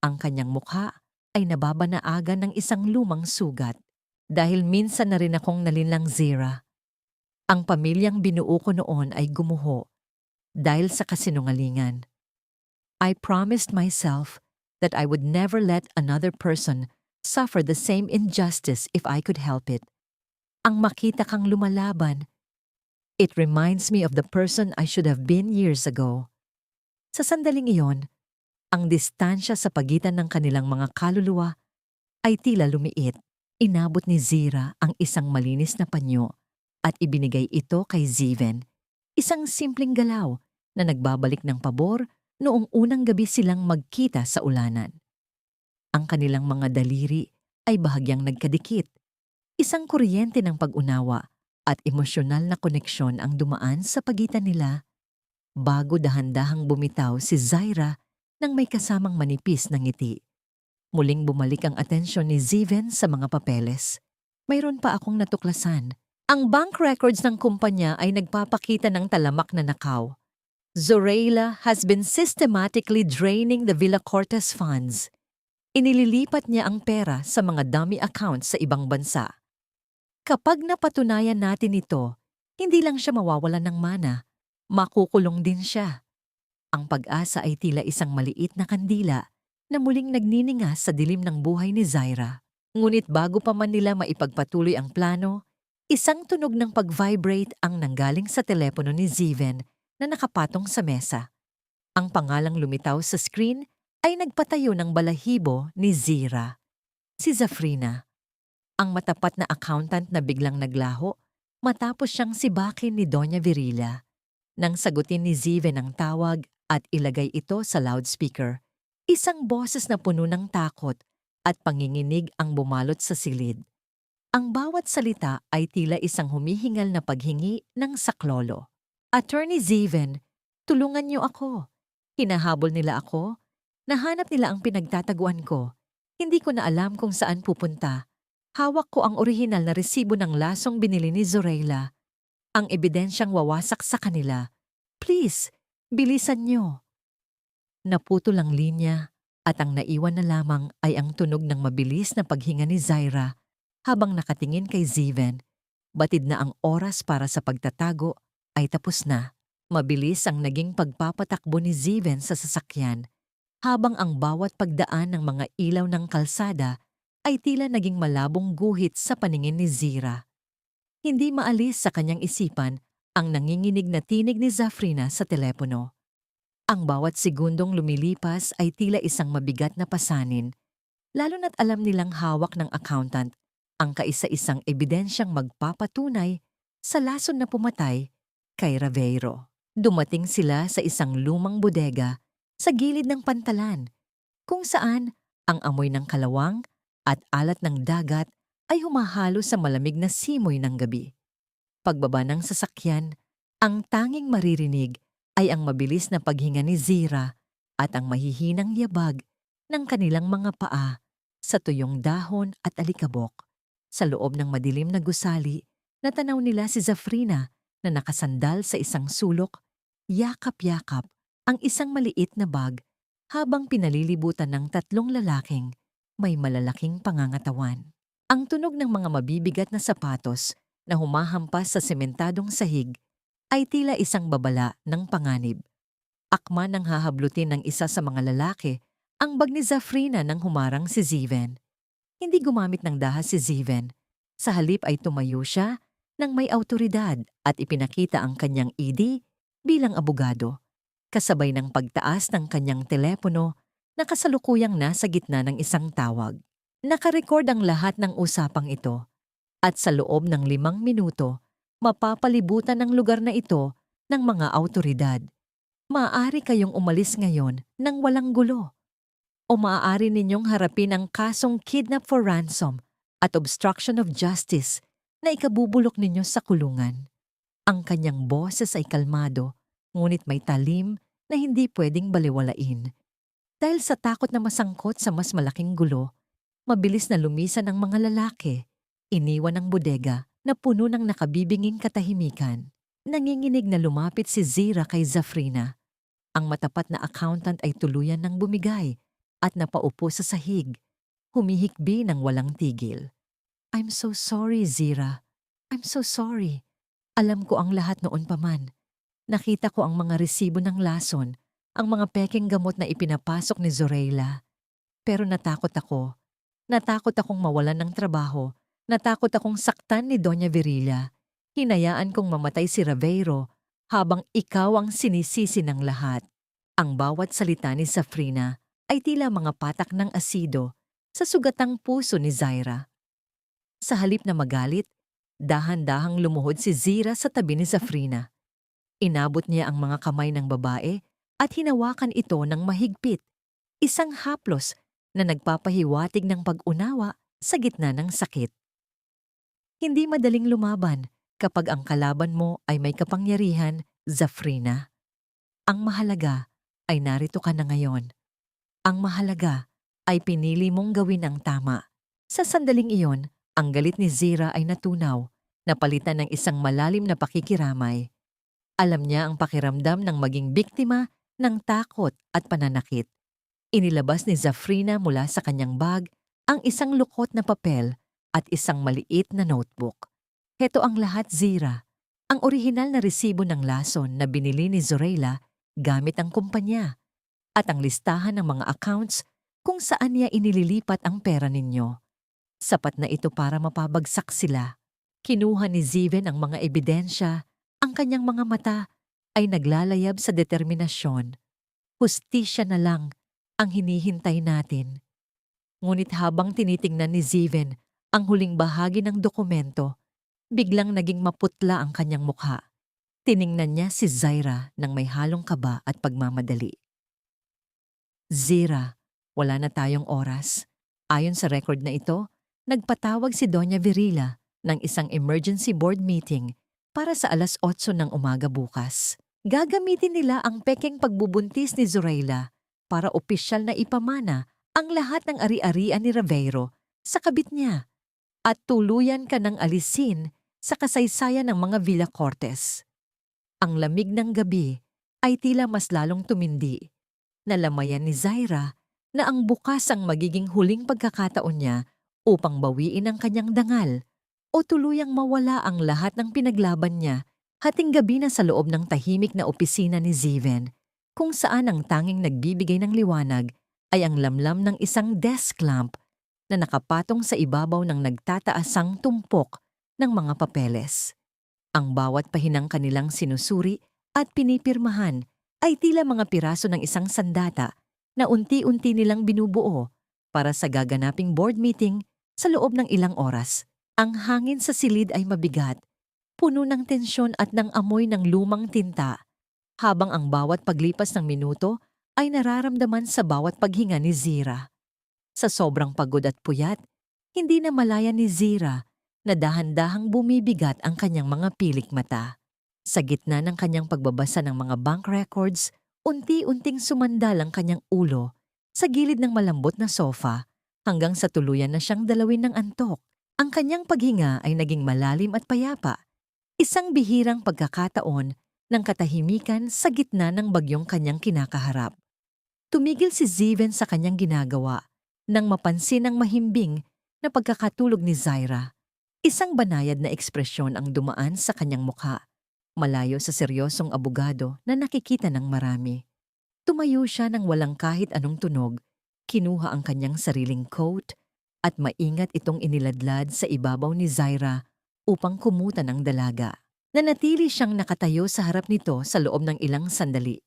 Ang kanyang mukha ay nababanaagan ng isang lumang sugat. Dahil minsan na rin akong nalinlang, Zira. Ang pamilyang binuo ko noon ay gumuho dahil sa kasinungalingan. I promised myself that I would never let another person suffer the same injustice if I could help it. Ang makita kang lumalaban, it reminds me of the person I should have been years ago. Sa sandaling iyon, ang distansya sa pagitan ng kanilang mga kaluluwa ay tila lumiit. Inabot ni Zira ang isang malinis na panyo at ibinigay ito kay Ziven. Isang simpleng galaw na nagbabalik ng pabor noong unang gabi silang magkita sa ulanan. Ang kanilang mga daliri ay bahagyang nagkadikit. Isang kuryente ng pag-unawa at emosyonal na koneksyon ang dumaan sa pagitan nila bago dahan-dahang bumitaw si Zaira nang may kasamang manipis na ngiti. Muling bumalik ang atensyon ni Ziven sa mga papeles. Mayroon pa akong natuklasan. Ang bank records ng kumpanya ay nagpapakita ng talamak na nakaw. Zorayla has been systematically draining the Villa Cortes funds. Inililipat niya ang pera sa mga dummy accounts sa ibang bansa. Kapag napatunayan natin ito, hindi lang siya mawawalan ng mana, makukulong din siya. Ang pag-asa ay tila isang maliit na kandila na muling nagniningas sa dilim ng buhay ni Zaira. Ngunit bago pa man nila maipagpatuloy ang plano, isang tunog ng pag-vibrate ang nanggaling sa telepono ni Ziven na nakapatong sa mesa. Ang pangalang lumitaw sa screen ay nagpatayo ng balahibo ni Zira. Si Zafrina, ang matapat na accountant na biglang naglaho matapos siyang sibakin ni Doña Virilla. Nang sagutin ni Ziven ang tawag at ilagay ito sa loudspeaker, isang boses na puno ng takot at panginginig ang bumalot sa silid. Ang bawat salita ay tila isang humihingal na paghingi ng saklolo. Attorney Ziven, tulungan niyo ako. Hinahabol nila ako. Nahanap nila ang pinagtataguan ko. Hindi ko na alam kung saan pupunta. Hawak ko ang orihinal na resibo ng lasong binili ni Zorayla. Ang ebidensyang wawasak sa kanila. Please, bilisan niyo. Naputol ang linya at ang naiwan na lamang ay ang tunog ng mabilis na paghinga ni Zaira habang nakatingin kay Ziven. Batid na ang oras para sa pagtatago ay tapos na. Mabilis ang naging pagpapatakbo ni Ziven sa sasakyan habang ang bawat pagdaan ng mga ilaw ng kalsada ay tila naging malabong guhit sa paningin ni Zira. Hindi maalis sa kanyang isipan ang nanginginig na tinig ni Zafrina sa telepono. Ang bawat segundong lumilipas ay tila isang mabigat na pasanin, lalo na't alam nilang hawak ng accountant ang kaisa-isang ebidensyang magpapatunay sa lason na pumatay kay Raveiro. Dumating sila sa isang lumang bodega sa gilid ng pantalan, kung saan ang amoy ng kalawang at alat ng dagat ay humahalo sa malamig na simoy ng gabi. Pagbaba ng sasakyan, ang tanging maririnig ay ang mabilis na paghinga ni Zira at ang mahihinang yabag ng kanilang mga paa sa tuyong dahon at alikabok. Sa loob ng madilim na gusali, natanaw nila si Zafrina na nakasandal sa isang sulok, yakap-yakap ang isang maliit na bag habang pinalilibutan ng tatlong lalaking may malalaking pangangatawan. Ang tunog ng mga mabibigat na sapatos na humahampas sa sementadong sahig ay tila isang babala ng panganib. Akma nang hahablutin ng isa sa mga lalaki ang bag ni Zafrina nang humarang si Ziven. Hindi gumamit ng dahas si Ziven. Sa halip ay tumayo siya nang may awtoridad at ipinakita ang kanyang ID bilang abogado. Kasabay ng pagtaas ng kanyang telepono na kasalukuyang nasa gitna ng isang tawag. Nakarecord ang lahat ng usapang ito at sa loob ng 5 minuto, mapapalibutan ng lugar na ito ng mga awtoridad. Maaari kayong umalis ngayon nang walang gulo o maaari ninyong harapin ang kasong kidnap for ransom at obstruction of justice na ikabubulok ninyo sa kulungan. Ang kanyang boses ay kalmado, ngunit may talim na hindi pwedeng baliwalain. Dahil sa takot na masangkot sa mas malaking gulo, mabilis na lumisan ang mga lalaki, iniwan ang bodega na puno ng nakabibinging katahimikan. Nanginginig na lumapit si Zira kay Zafrina. Ang matapat na accountant ay tuluyan ng bumigay at napaupo sa sahig, humihikbi ng walang tigil. I'm so sorry, Zira. I'm so sorry. Alam ko ang lahat noon pa man. Nakita ko ang mga resibo ng lason, ang mga peking gamot na ipinapasok ni Zorayla. Pero natakot ako. Natakot akong mawalan ng trabaho. Natakot akong saktan ni Doña Virilla. Hinayaan kong mamatay si Raveiro habang ikaw ang sinisisi ng lahat. Ang bawat salita ni Zafrina ay tila mga patak ng asido sa sugatang puso ni Zaira. Sa halip na magalit, dahan-dahang lumuhod si Zira sa tabi ni Zafrina. Inabot niya ang mga kamay ng babae at hinawakan ito ng mahigpit, isang haplos na nagpapahiwatig ng pag-unawa sa gitna ng sakit. Hindi madaling lumaban kapag ang kalaban mo ay may kapangyarihan, Zafrina. Ang mahalaga ay narito ka na ngayon. Ang mahalaga ay pinili mong gawin ang tama. Sa sandaling iyon, ang galit ni Zira ay natunaw, napalitan ng isang malalim na pakikiramay. Alam niya ang pakiramdam ng maging biktima ng takot at pananakit. Inilabas ni Zafrina mula sa kanyang bag ang isang lukot na papel at isang maliit na notebook. Heto ang lahat, Zira. Ang orihinal na resibo ng lason na binili ni Zorayla gamit ang kumpanya at ang listahan ng mga accounts kung saan niya inililipat ang pera ninyo. Sapat na ito para mapabagsak sila. Kinuha ni Ziven ang mga ebidensya. Ang kanyang mga mata ay naglalayab sa determinasyon. Hustisya na lang ang hinihintay natin. Ngunit habang tinitingnan ni Ziven ang huling bahagi ng dokumento, biglang naging maputla ang kanyang mukha. Tiningnan niya si Zaira ng may halong kaba at pagmamadali. Zira, wala na tayong oras. Ayon sa record na ito, nagpatawag si Doña Virila ng isang emergency board meeting para sa 8:00 ng umaga bukas. Gagamitin nila ang pekeng pagbubuntis ni Zorayla para opisyal na ipamana ang lahat ng ari-arian ni Ravero sa kabit niya at tuluyan ka ng alisin sa kasaysayan ng mga Villa Cortes. Ang lamig ng gabi ay tila mas lalong tumindi. Nalamayan ni Zaira na ang bukas ang magiging huling pagkakataon niya upang bawiin ang kanyang dangal o tuluyang mawala ang lahat ng pinaglaban niya. Hating gabi na sa loob ng tahimik na opisina ni Ziven, kung saan ang tanging nagbibigay ng liwanag ay ang lamlam ng isang desk lamp na nakapatong sa ibabaw ng nagtataasang tumpok ng mga papeles. Ang bawat pahinang kanilang sinusuri at pinipirmahan ay tila mga piraso ng isang sandata na unti-unti nilang binubuo para sa gaganaping board meeting sa loob ng ilang oras. Ang hangin sa silid ay mabigat, puno ng tensyon at ng amoy ng lumang tinta, habang ang bawat paglipas ng minuto ay nararamdaman sa bawat paghinga ni Zira. Sa sobrang pagod at puyat, hindi na malaya ni Zira na dahan-dahang bumibigat ang kanyang mga pilik mata. Sa gitna ng kanyang pagbabasa ng mga bank records, unti-unting sumandal ang kanyang ulo sa gilid ng malambot na sofa hanggang sa tuluyan na siyang dalawin ng antok. Ang kanyang paghinga ay naging malalim at payapa, isang bihirang pagkakataon ng katahimikan sa gitna ng bagyong kanyang kinakaharap. Tumigil si Ziven sa kanyang ginagawa nang mapansin ang mahimbing na pagkakatulog ni Zaira. Isang banayad na ekspresyon ang dumaan sa kanyang mukha, malayo sa seryosong abogado na nakikita ng marami. Tumayo siya nang walang kahit anong tunog, kinuha ang kanyang sariling coat at maingat itong iniladlad sa ibabaw ni Zaira upang kumutan ng dalaga. Nanatili siyang nakatayo sa harap nito sa loob ng ilang sandali.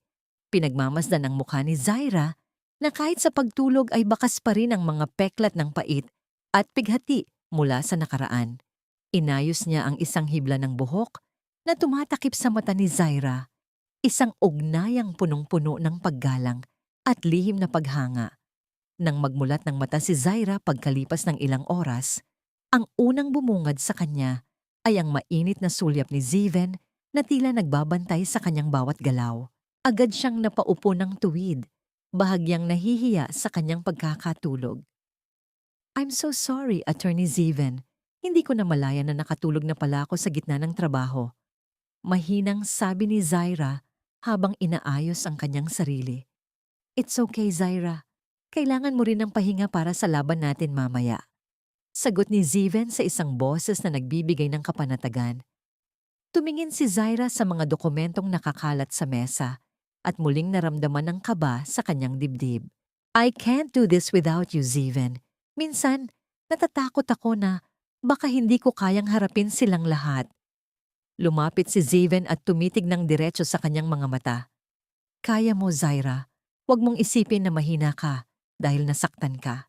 Pinagmamasdan ang mukha ni Zaira na kahit sa pagtulog ay bakas pa rin ang mga peklat ng pait at pighati mula sa nakaraan. Inayos niya ang isang hibla ng buhok na tumatakip sa mata ni Zaira, isang ugnayang punong-puno ng paggalang at lihim na paghanga. Nang magmulat ng mata si Zaira pagkalipas ng ilang oras, ang unang bumungad sa kanya ay ang mainit na sulyap ni Ziven na tila nagbabantay sa kanyang bawat galaw. Agad siyang napaupo ng tuwid, bahagyang nahihiya sa kanyang pagkakatulog. "I'm so sorry, Attorney Ziven. Hindi ko namalayan na nakatulog na pala ako sa gitna ng trabaho." Mahinang sabi ni Zaira habang inaayos ang kanyang sarili. "It's okay, Zaira. Kailangan mo rin ng pahinga para sa laban natin mamaya." Sagot ni Ziven sa isang boses na nagbibigay ng kapanatagan. Tumingin si Zaira sa mga dokumentong nakakalat sa mesa at muling naramdaman ng kaba sa kanyang dibdib. "I can't do this without you, Ziven. Minsan, natatakot ako na baka hindi ko kayang harapin silang lahat." Lumapit si Ziven at tumitig ng diretso sa kanyang mga mata. "Kaya mo, Zaira. Huwag mong isipin na mahina ka dahil nasaktan ka.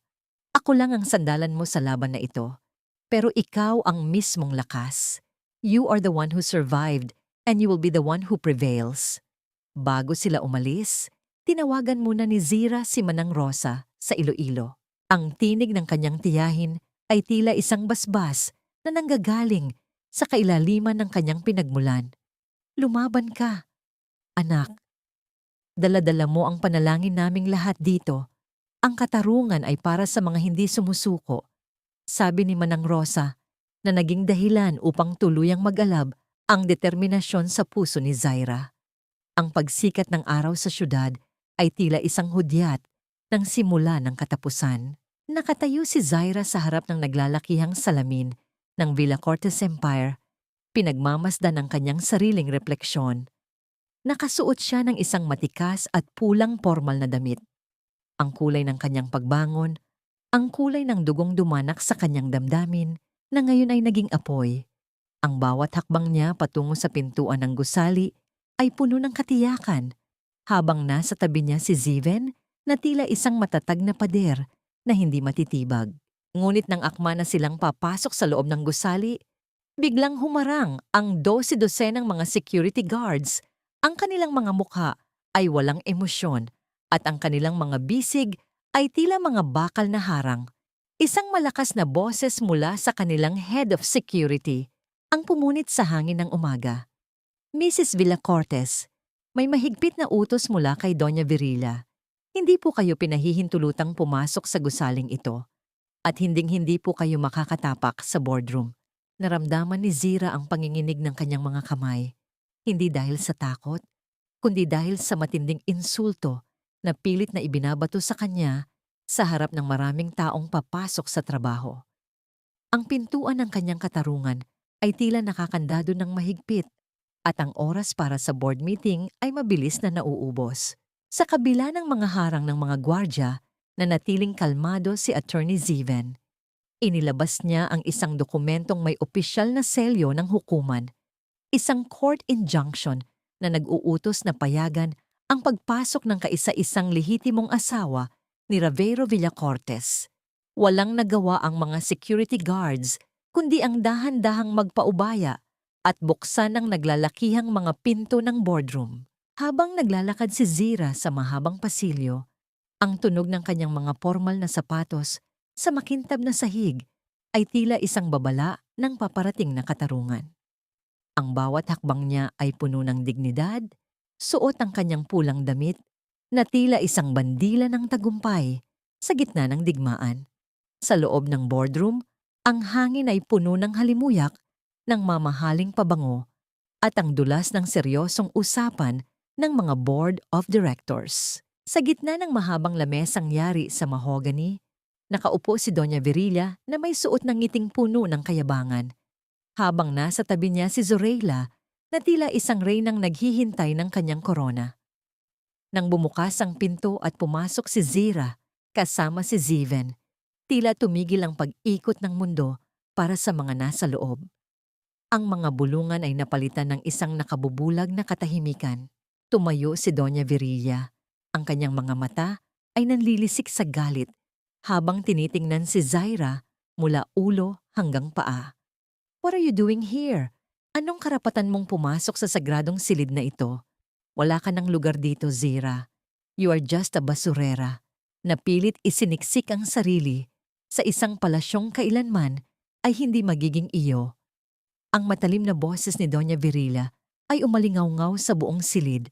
Ako lang ang sandalan mo sa laban na ito. Pero ikaw ang mismong lakas. You are the one who survived and you will be the one who prevails." Bago sila umalis, tinawagan muna ni Zira si Manang Rosa sa Iloilo. Ang tinig ng kanyang tiyahin ay tila isang basbas na nanggagaling sa kailaliman ng kanyang pinagmulan. Lumaban ka, anak. Dala-dala mo ang panalangin naming lahat dito. Ang katarungan ay para sa mga hindi sumusuko, sabi ni Manang Rosa na naging dahilan upang tuluyang mag-alab ang determinasyon sa puso ni Zaira. Ang pagsikat ng araw sa syudad ay tila isang hudyat ng simula ng katapusan. Nakatayo si Zaira sa harap ng naglalakihang salamin ng Villa Cortes Empire, pinagmamasdan ang kanyang sariling refleksyon. Nakasuot siya ng isang matikas at pulang formal na damit. Ang kulay ng kanyang pagbangon, ang kulay ng dugong dumanak sa kanyang damdamin na ngayon ay naging apoy. Ang bawat hakbang niya patungo sa pintuan ng gusali ay puno ng katiyakan, habang nasa tabi niya si Ziven na tila isang matatag na pader na hindi matitibag. Ngunit nang akma na silang papasok sa loob ng gusali, biglang humarang ang 12-dosenang mga security guards. Ang kanilang mga mukha ay walang emosyon at ang kanilang mga bisig ay tila mga bakal na harang. Isang malakas na boses mula sa kanilang head of security ang pumunit sa hangin ng umaga. Mrs. Villacortes, may mahigpit na utos mula kay Doña Virila. Hindi po kayo pinahihintulutang pumasok sa gusaling ito at hinding-hindi po kayo makakatapak sa boardroom. Naramdaman ni Zira ang panginginig ng kanyang mga kamay. Hindi dahil sa takot, kundi dahil sa matinding insulto na pilit na ibinabato sa kanya sa harap ng maraming taong papasok sa trabaho. Ang pintuan ng kanyang katarungan ay tila nakakandado ng mahigpit at ang oras para sa board meeting ay mabilis na nauubos. Sa kabila ng mga harang ng mga gwardya na natiling kalmado si Attorney Ziven, inilabas niya ang isang dokumentong may opisyal na selyo ng hukuman, isang court injunction na nag-uutos na payagan ang pagpasok ng kaisa-isang lehitimong asawa ni Ravero Villacortes. Walang nagawa ang mga security guards kundi ang dahan-dahang magpaubaya at buksan ang naglalakihang mga pinto ng boardroom. Habang naglalakad si Zira sa mahabang pasilyo, ang tunog ng kanyang mga formal na sapatos sa makintab na sahig ay tila isang babala ng paparating na katarungan. Ang bawat hakbang niya ay puno ng dignidad, suot ang kanyang pulang damit na tila isang bandila ng tagumpay sa gitna ng digmaan. Sa loob ng boardroom, ang hangin ay puno ng halimuyak ng mamahaling pabango at ang dulas ng seryosong usapan ng mga board of directors. Sa gitna ng mahabang lamesang yari sa mahogany, nakaupo si Doña Virila na may suot ng ngiting puno ng kayabangan, habang nasa tabi niya si Zorayla na tila isang reynang naghihintay ng kanyang korona. Nang bumukas ang pinto at pumasok si Zira kasama si Ziven, tila tumigil ang pag-ikot ng mundo para sa mga nasa loob. Ang mga bulungan ay napalitan ng isang nakabubulag na katahimikan. Tumayo si Doña Virilla. Ang kanyang mga mata ay nanlilisik sa galit habang tinitingnan si Zaira mula ulo hanggang paa. "What are you doing here? Anong karapatan mong pumasok sa sagradong silid na ito? Wala ka ng lugar dito, Zira. You are just a basurera na pilit isiniksik ang sarili sa isang palasyong kailanman ay hindi magiging iyo." Ang matalim na boses ni Doña Virila ay umalingaw-ngaw sa buong silid,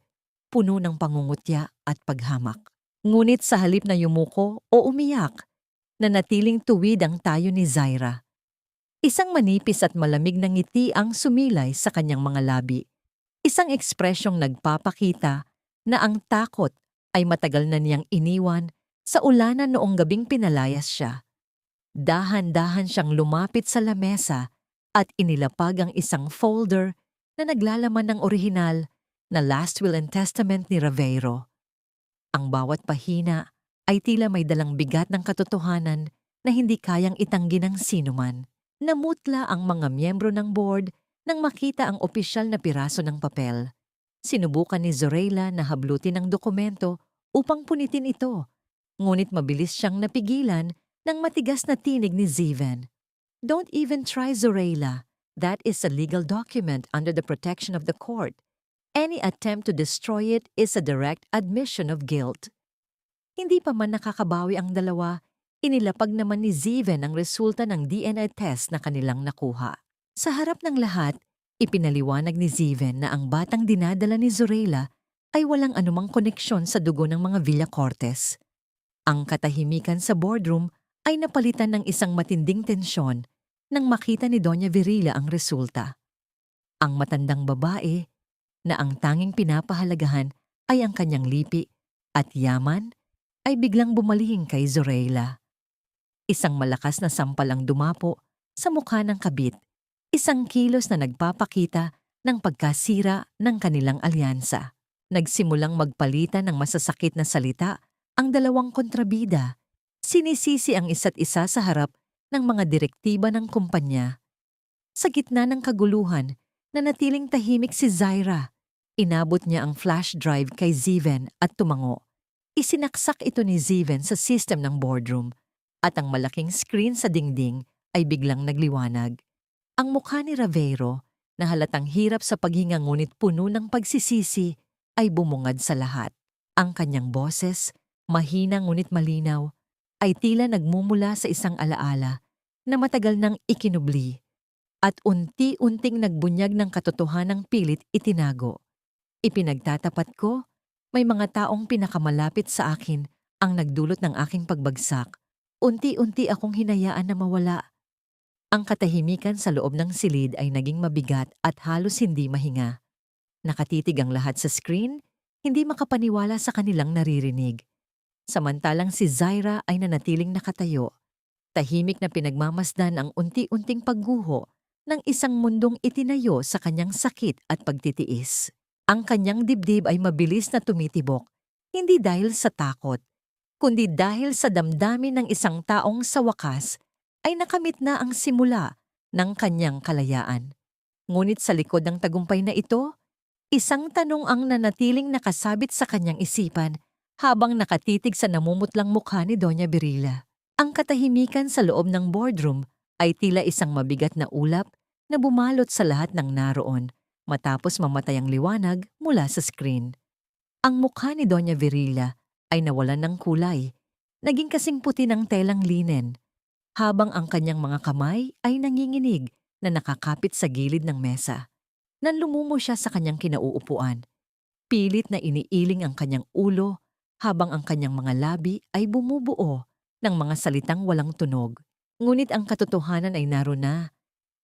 puno ng pangungutya at paghamak. Ngunit sa halip na yumuko o umiyak, nanatiling tuwid ang tayo ni Zaira. Isang manipis at malamig na ngiti ang sumilay sa kanyang mga labi. Isang ekspresyong nagpapakita na ang takot ay matagal na niyang iniwan sa ulanan noong gabing pinalayas siya. Dahan-dahan siyang lumapit sa lamesa at inilapag ang isang folder na naglalaman ng orihinal na Last Will and Testament ni Ravero. Ang bawat pahina ay tila may dalang bigat ng katotohanan na hindi kayang itanggi ng sinuman. Namutla ang mga miyembro ng board nang makita ang opisyal na piraso ng papel. Sinubukan ni Zorayla na hablutin ang dokumento upang punitin ito, ngunit mabilis siyang napigilan ng matigas na tinig ni Ziven. "Don't even try, Zorayla. That is a legal document under the protection of the court. Any attempt to destroy it is a direct admission of guilt. Hindi pa man nakakabawi ang dalawa, inilapag naman ni Ziven ang resulta ng DNA test na kanilang nakuha. Sa harap ng lahat, ipinaliwanag ni Ziven na ang batang dinadala ni Zorayla ay walang anumang koneksyon sa dugo ng mga Villacortes. Ang katahimikan sa boardroom ay napalitan ng isang matinding tensyon nang makita ni Doña Virila ang resulta. Ang matandang babae na ang tanging pinapahalagahan ay ang kanyang lipi at yaman ay biglang bumalihing kay Zorayla. Isang malakas na sampal ang dumapo sa mukha ng kabit, isang kilos na nagpapakita ng pagkasira ng kanilang alyansa. Nagsimulang magpalitan ng masasakit na salita ang dalawang kontrabida. Sinisisi ang isa't isa sa harap ng mga direktiba ng kumpanya. Sa gitna ng kaguluhan, nanatiling tahimik si Zaira. Inabot niya ang flash drive kay Ziven at tumango. Isinaksak ito ni Ziven sa system ng boardroom at ang malaking screen sa dingding ay biglang nagliwanag. Ang mukha ni Ravero, na halatang hirap sa paghinga ngunit puno ng pagsisisi, ay bumungad sa lahat. Ang kanyang boses, mahina ngunit malinaw, ay tila nagmumula sa isang alaala na matagal nang ikinubli at unti-unting nagbunyag ng katotohanang pilit itinago. Ipinagtatapat ko, may mga taong pinakamalapit sa akin ang nagdulot ng aking pagbagsak. Unti-unti akong hinayaan na mawala. Ang katahimikan sa loob ng silid ay naging mabigat at halos hindi mahinga. Nakatitig ang lahat sa screen, hindi makapaniwala sa kanilang naririnig. Samantalang si Zaira ay nanatiling nakatayo. Tahimik na pinagmamasdan ang unti-unting pagguho ng isang mundong itinayo sa kanyang sakit at pagtitiis. Ang kanyang dibdib ay mabilis na tumitibok, hindi dahil sa takot, kundi dahil sa damdamin ng isang taong sa wakas ay nakamit na ang simula ng kanyang kalayaan. Ngunit sa likod ng tagumpay na ito, isang tanong ang nanatiling nakasabit sa kanyang isipan habang nakatitig sa namumutlang mukha ni Doña Virila. Ang katahimikan sa loob ng boardroom ay tila isang mabigat na ulap na bumalot sa lahat ng naroon matapos mamatay ang liwanag mula sa screen. Ang mukha ni Doña Virila ay nawalan ng kulay, naging kasing puti ng telang linen, habang ang kanyang mga kamay ay nanginginig na nakakapit sa gilid ng mesa. Nanlumumo siya sa kanyang kinauupuan. Pilit na iniiling ang kanyang ulo habang ang kanyang mga labi ay bumubuo ng mga salitang walang tunog. Ngunit ang katotohanan ay naroon na.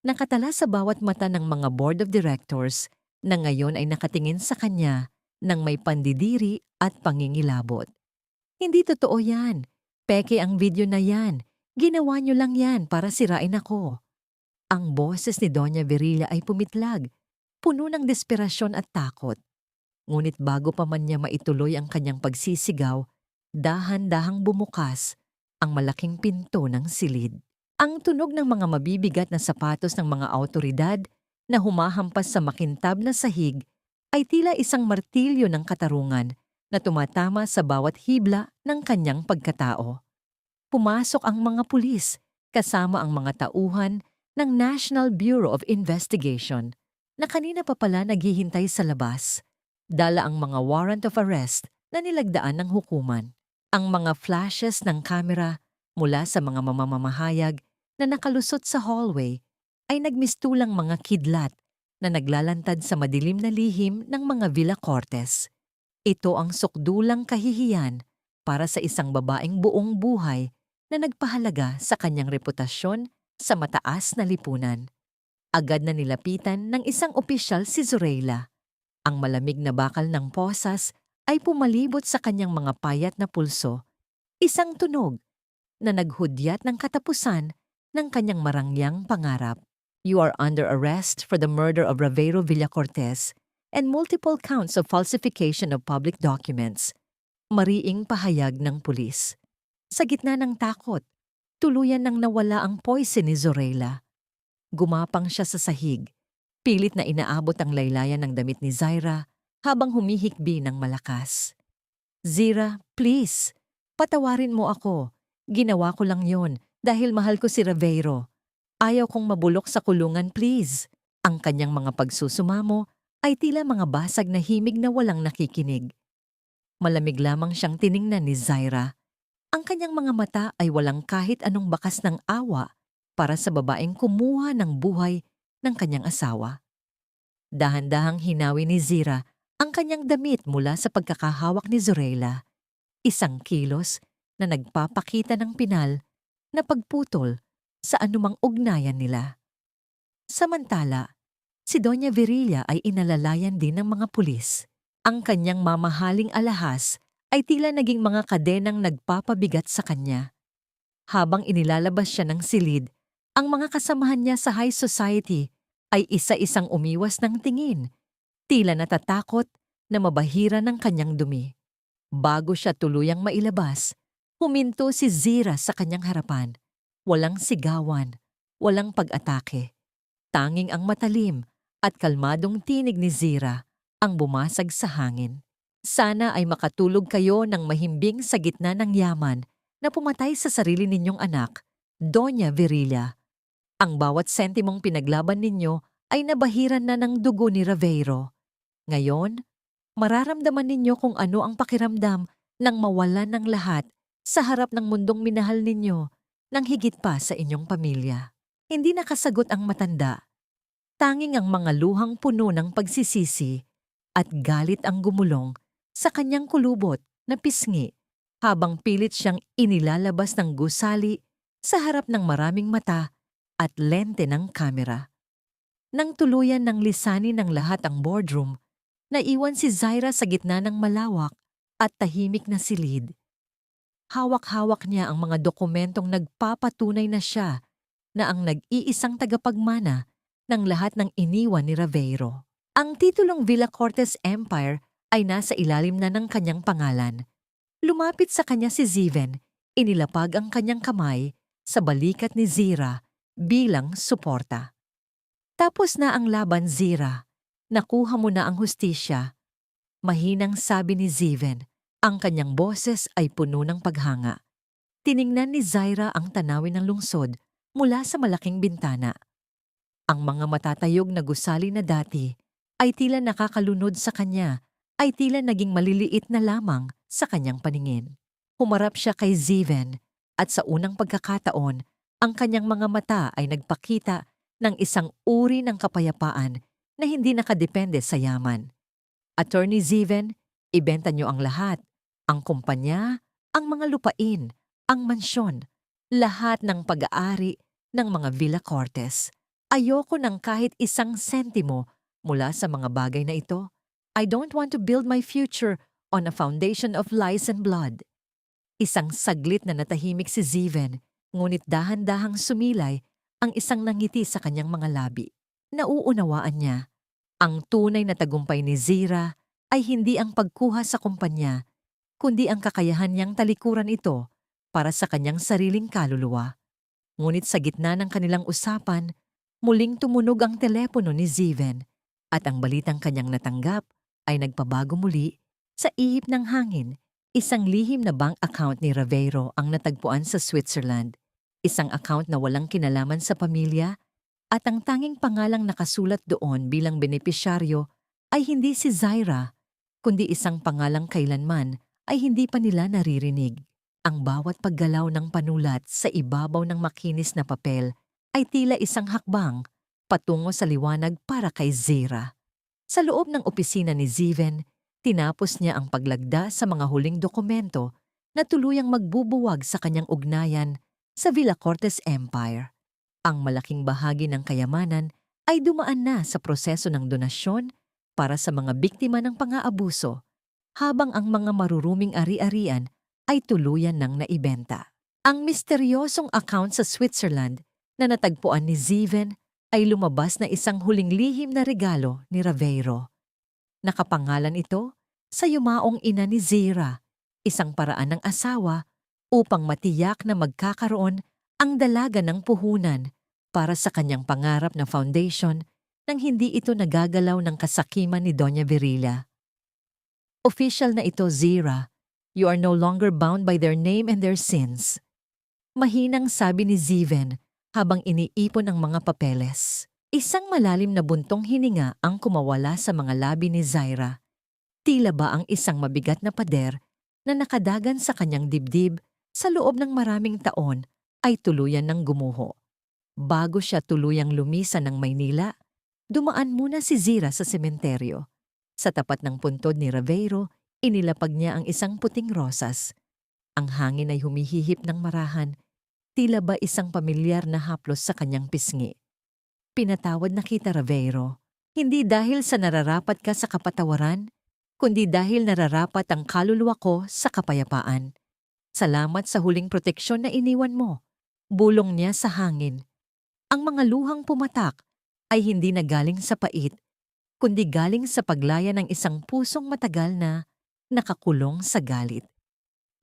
Nakatala sa bawat mata ng mga board of directors na ngayon ay nakatingin sa kanya ng may pandidiri at pangingilabot. Hindi totoo yan. Peke ang video na yan. Ginawa niyo lang yan para sirain ako. Ang boses ni Doña Virila ay pumitlag, puno ng desperasyon at takot. Ngunit bago pa man niya maituloy ang kanyang pagsisigaw, dahan-dahang bumukas ang malaking pinto ng silid. Ang tunog ng mga mabibigat na sapatos ng mga awtoridad na humahampas sa makintab na sahig ay tila isang martilyo ng katarungan na tumatama sa bawat hibla ng kanyang pagkatao. Pumasok ang mga pulis kasama ang mga tauhan ng National Bureau of Investigation na kanina pa pala naghihintay sa labas. Dala ang mga warrant of arrest na nilagdaan ng hukuman. Ang mga flashes ng kamera mula sa mga mamamahayag na nakalusot sa hallway ay nagmistulang mga kidlat na naglalantad sa madilim na lihim ng mga Villacortes. Ito ang sukdulang kahihiyan para sa isang babaeng buong buhay na nagpahalaga sa kanyang reputasyon sa mataas na lipunan. Agad na nilapitan ng isang opisyal si Zorayla. Ang malamig na bakal ng posas ay pumalibot sa kanyang mga payat na pulso. Isang tunog na naghudyat ng katapusan ng kanyang marangyang pangarap. You are under arrest for the murder of Ravero Villacortes and multiple counts of falsification of public documents. Mariing pahayag ng pulis. Sa gitna ng takot, tuluyan nang nawala ang poison ni Zorayla. Gumapang siya sa sahig. Pilit na inaabot ang laylayan ng damit ni Zaira habang humihikbi ng malakas. Zira, please, patawarin mo ako. Ginawa ko lang yon dahil mahal ko si Ravero. Ayaw kong mabulok sa kulungan, please. Ang kanyang mga pagsusumamo ay tila mga basag na himig na walang nakikinig. Malamig lamang siyang tiningnan ni Zaira. Ang kanyang mga mata ay walang kahit anong bakas ng awa para sa babaeng kumuha ng buhay ng kanyang asawa. Dahan-dahang hinawi ni Zira ang kanyang damit mula sa pagkakahawak ni Zorella. Isang kilos na nagpapakita ng pinal na pagputol sa anumang ugnayan nila. Samantala, si Doña Virilla ay inalalayan din ng mga pulis. Ang kanyang mamahaling alahas ay tila naging mga kadenang nagpapabigat sa kanya. Habang inilalabas siya ng silid, ang mga kasamahan niya sa high society ay isa-isang umiwas ng tingin, tila natatakot na mabahira ng kanyang dumi. Bago siya tuluyang mailabas, huminto si Zira sa kanyang harapan. Walang sigawan, walang pag-atake. Tanging ang matalim at kalmadong tinig ni Zira ang bumasag sa hangin. Sana ay makatulog kayo ng mahimbing sa gitna ng yaman na pumatay sa sarili ninyong anak, Doña Virilla. Ang bawat sentimong pinaglaban ninyo ay nabahiran na ng dugo ni Ravero. Ngayon, mararamdaman ninyo kung ano ang pakiramdam ng mawalan ng lahat sa harap ng mundong minahal ninyo nang higit pa sa inyong pamilya. Hindi nakasagot ang matanda. Tanging ang mga luhang puno ng pagsisisi at galit ang gumulong sa kanyang kulubot na pisngi habang pilit siyang inilalabas ng gusali sa harap ng maraming mata at lente ng kamera. Nang tuluyan ng lisanin ng lahat ang boardroom, naiwan si Zaira sa gitna ng malawak at tahimik na silid. Hawak-hawak niya ang mga dokumentong nagpapatunay na siya na ang nag-iisang tagapagmana ng lahat ng iniwan ni Ravero. Ang titulong Villa Cortes Empire ay nasa ilalim na ng kanyang pangalan. Lumapit sa kanya si Ziven, inilapag ang kanyang kamay sa balikat ni Zira bilang suporta. Tapos na ang laban, Zira. Nakuha mo na ang hustisya. Mahinang sabi ni Ziven, ang kanyang boses ay puno ng paghanga. Tiningnan ni Zaira ang tanawin ng lungsod mula sa malaking bintana. Ang mga matatayog na gusali na dati ay tila nakakalunod sa kanya, ay tila naging maliliit na lamang sa kanyang paningin. Humarap siya kay Ziven at sa unang pagkakataon, ang kanyang mga mata ay nagpakita ng isang uri ng kapayapaan na hindi nakadepende sa yaman. Attorney Ziven, ibenta niyo ang lahat, ang kumpanya, ang mga lupain, ang mansyon, lahat ng pag-aari ng mga Villa Cortes. Ayoko ng kahit isang sentimo mula sa mga bagay na ito. I don't want to build my future on a foundation of lies and blood. Isang saglit na natahimik si Ziven, ngunit dahan-dahang sumilay ang isang nangiti sa kanyang mga labi. Nauunawaan niya. Ang tunay na tagumpay ni Zira ay hindi ang pagkuha sa kumpanya, kundi ang kakayahan niyang talikuran ito para sa kanyang sariling kaluluwa. Ngunit sa gitna ng kanilang usapan, muling tumunog ang telepono ni Ziven at ang balitang kanyang natanggap ay nagpabago muli sa ihip ng hangin. Isang lihim na bank account ni Ravero ang natagpuan sa Switzerland. Isang account na walang kinalaman sa pamilya at ang tanging pangalang nakasulat doon bilang benepisyaryo ay hindi si Zaira, kundi isang pangalang kailanman ay hindi pa nila naririnig. Ang bawat paggalaw ng panulat sa ibabaw ng makinis na papel ay tila isang hakbang patungo sa liwanag para kay Zira. Sa loob ng opisina ni Ziven, tinapos niya ang paglagda sa mga huling dokumento na tuluyang magbubuwag sa kanyang ugnayan sa Villa Cortes Empire. Ang malaking bahagi ng kayamanan ay dumaan na sa proseso ng donasyon para sa mga biktima ng pang-aabuso, habang ang mga maruruming ari-arian ay tuluyan ng naibenta. Ang misteryosong account sa Switzerland na natagpuan ni Ziven ay lumabas na isang huling lihim na regalo ni Ravero. Nakapangalan ito sa yumaong ina ni Zira, isang paraan ng asawa upang matiyak na magkakaroon ang dalaga ng puhunan para sa kanyang pangarap na foundation nang hindi ito nagagalaw ng kasakiman ni Doña Virilla. Official na ito, Zira. You are no longer bound by their name and their sins. Mahinang sabi ni Ziven habang iniipon ang mga papeles. Isang malalim na buntong hininga ang kumawala sa mga labi ni Zaira. Tila ba ang isang mabigat na pader na nakadagan sa kanyang dibdib sa loob ng maraming taon ay tuluyan ng gumuho. Bago siya tuluyang lumisan ng Maynila, dumaan muna si Zira sa sementeryo. Sa tapat ng puntod ni Raveiro, inilapag niya ang isang puting rosas. Ang hangin ay humihihip ng marahan, tila ba isang pamilyar na haplos sa kanyang pisngi. Pinatawad na kita, Raveiro, hindi dahil sa nararapat ka sa kapatawaran, kundi dahil nararapat ang kaluluwa ko sa kapayapaan. Salamat sa huling proteksyon na iniwan mo. Bulong niya sa hangin. Ang mga luhang pumatak ay hindi na galing sa pait, kundi galing sa paglaya ng isang pusong matagal na nakakulong sa galit.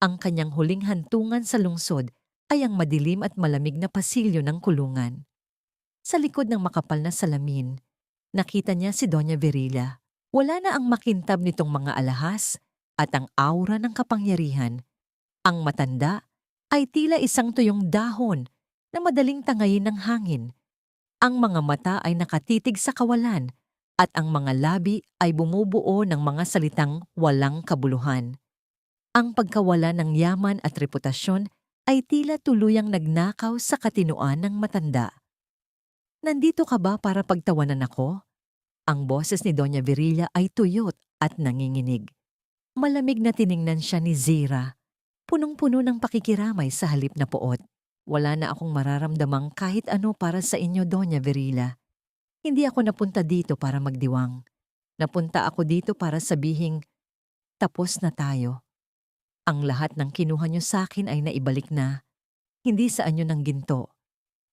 Ang kanyang huling hantungan sa lungsod ay ang madilim at malamig na pasilyo ng kulungan. Sa likod ng makapal na salamin, nakita niya si Doña Virilla. Wala na ang makintab nitong mga alahas at ang aura ng kapangyarihan. Ang matanda ay tila isang tuyong dahon na madaling tangayin ng hangin. Ang mga mata ay nakatitig sa kawalan at ang mga labi ay bumubuo ng mga salitang walang kabuluhan. Ang pagkawala ng yaman at reputasyon ay tila tuluyang nagnakaw sa katinuan ng matanda. Nandito ka ba para pagtawanan ako? Ang boses ni Doña Virilla ay tuyot at nanginginig. Malamig na tiningnan siya ni Zira. Punong-puno ng pakikiramay sa halip na poot. Wala na akong mararamdamang kahit ano para sa inyo, Doña Virilla. Hindi ako napunta dito para magdiwang. Napunta ako dito para sabihing, tapos na tayo. Ang lahat ng kinuha niyo sa akin ay naibalik na. Hindi sa anyo ng ginto,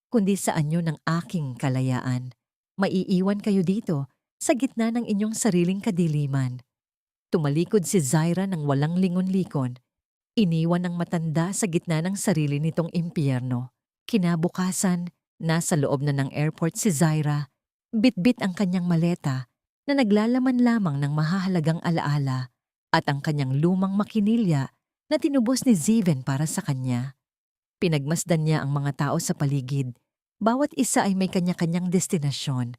kundi sa anyo ng aking kalayaan. Maiiwan kayo dito sa gitna ng inyong sariling kadiliman. Tumalikod si Zaira ng walang lingon-likon. Iniwan ng matanda sa gitna ng sarili nitong impyerno. Kinabukasan, nasa loob na ng airport si Zaira. Bitbit ang kanyang maleta na naglalaman lamang ng mahahalagang alaala at ang kanyang lumang makinilya na tinubos ni Ziven para sa kanya. Pinagmasdan niya ang mga tao sa paligid. Bawat isa ay may kanya-kanyang destinasyon.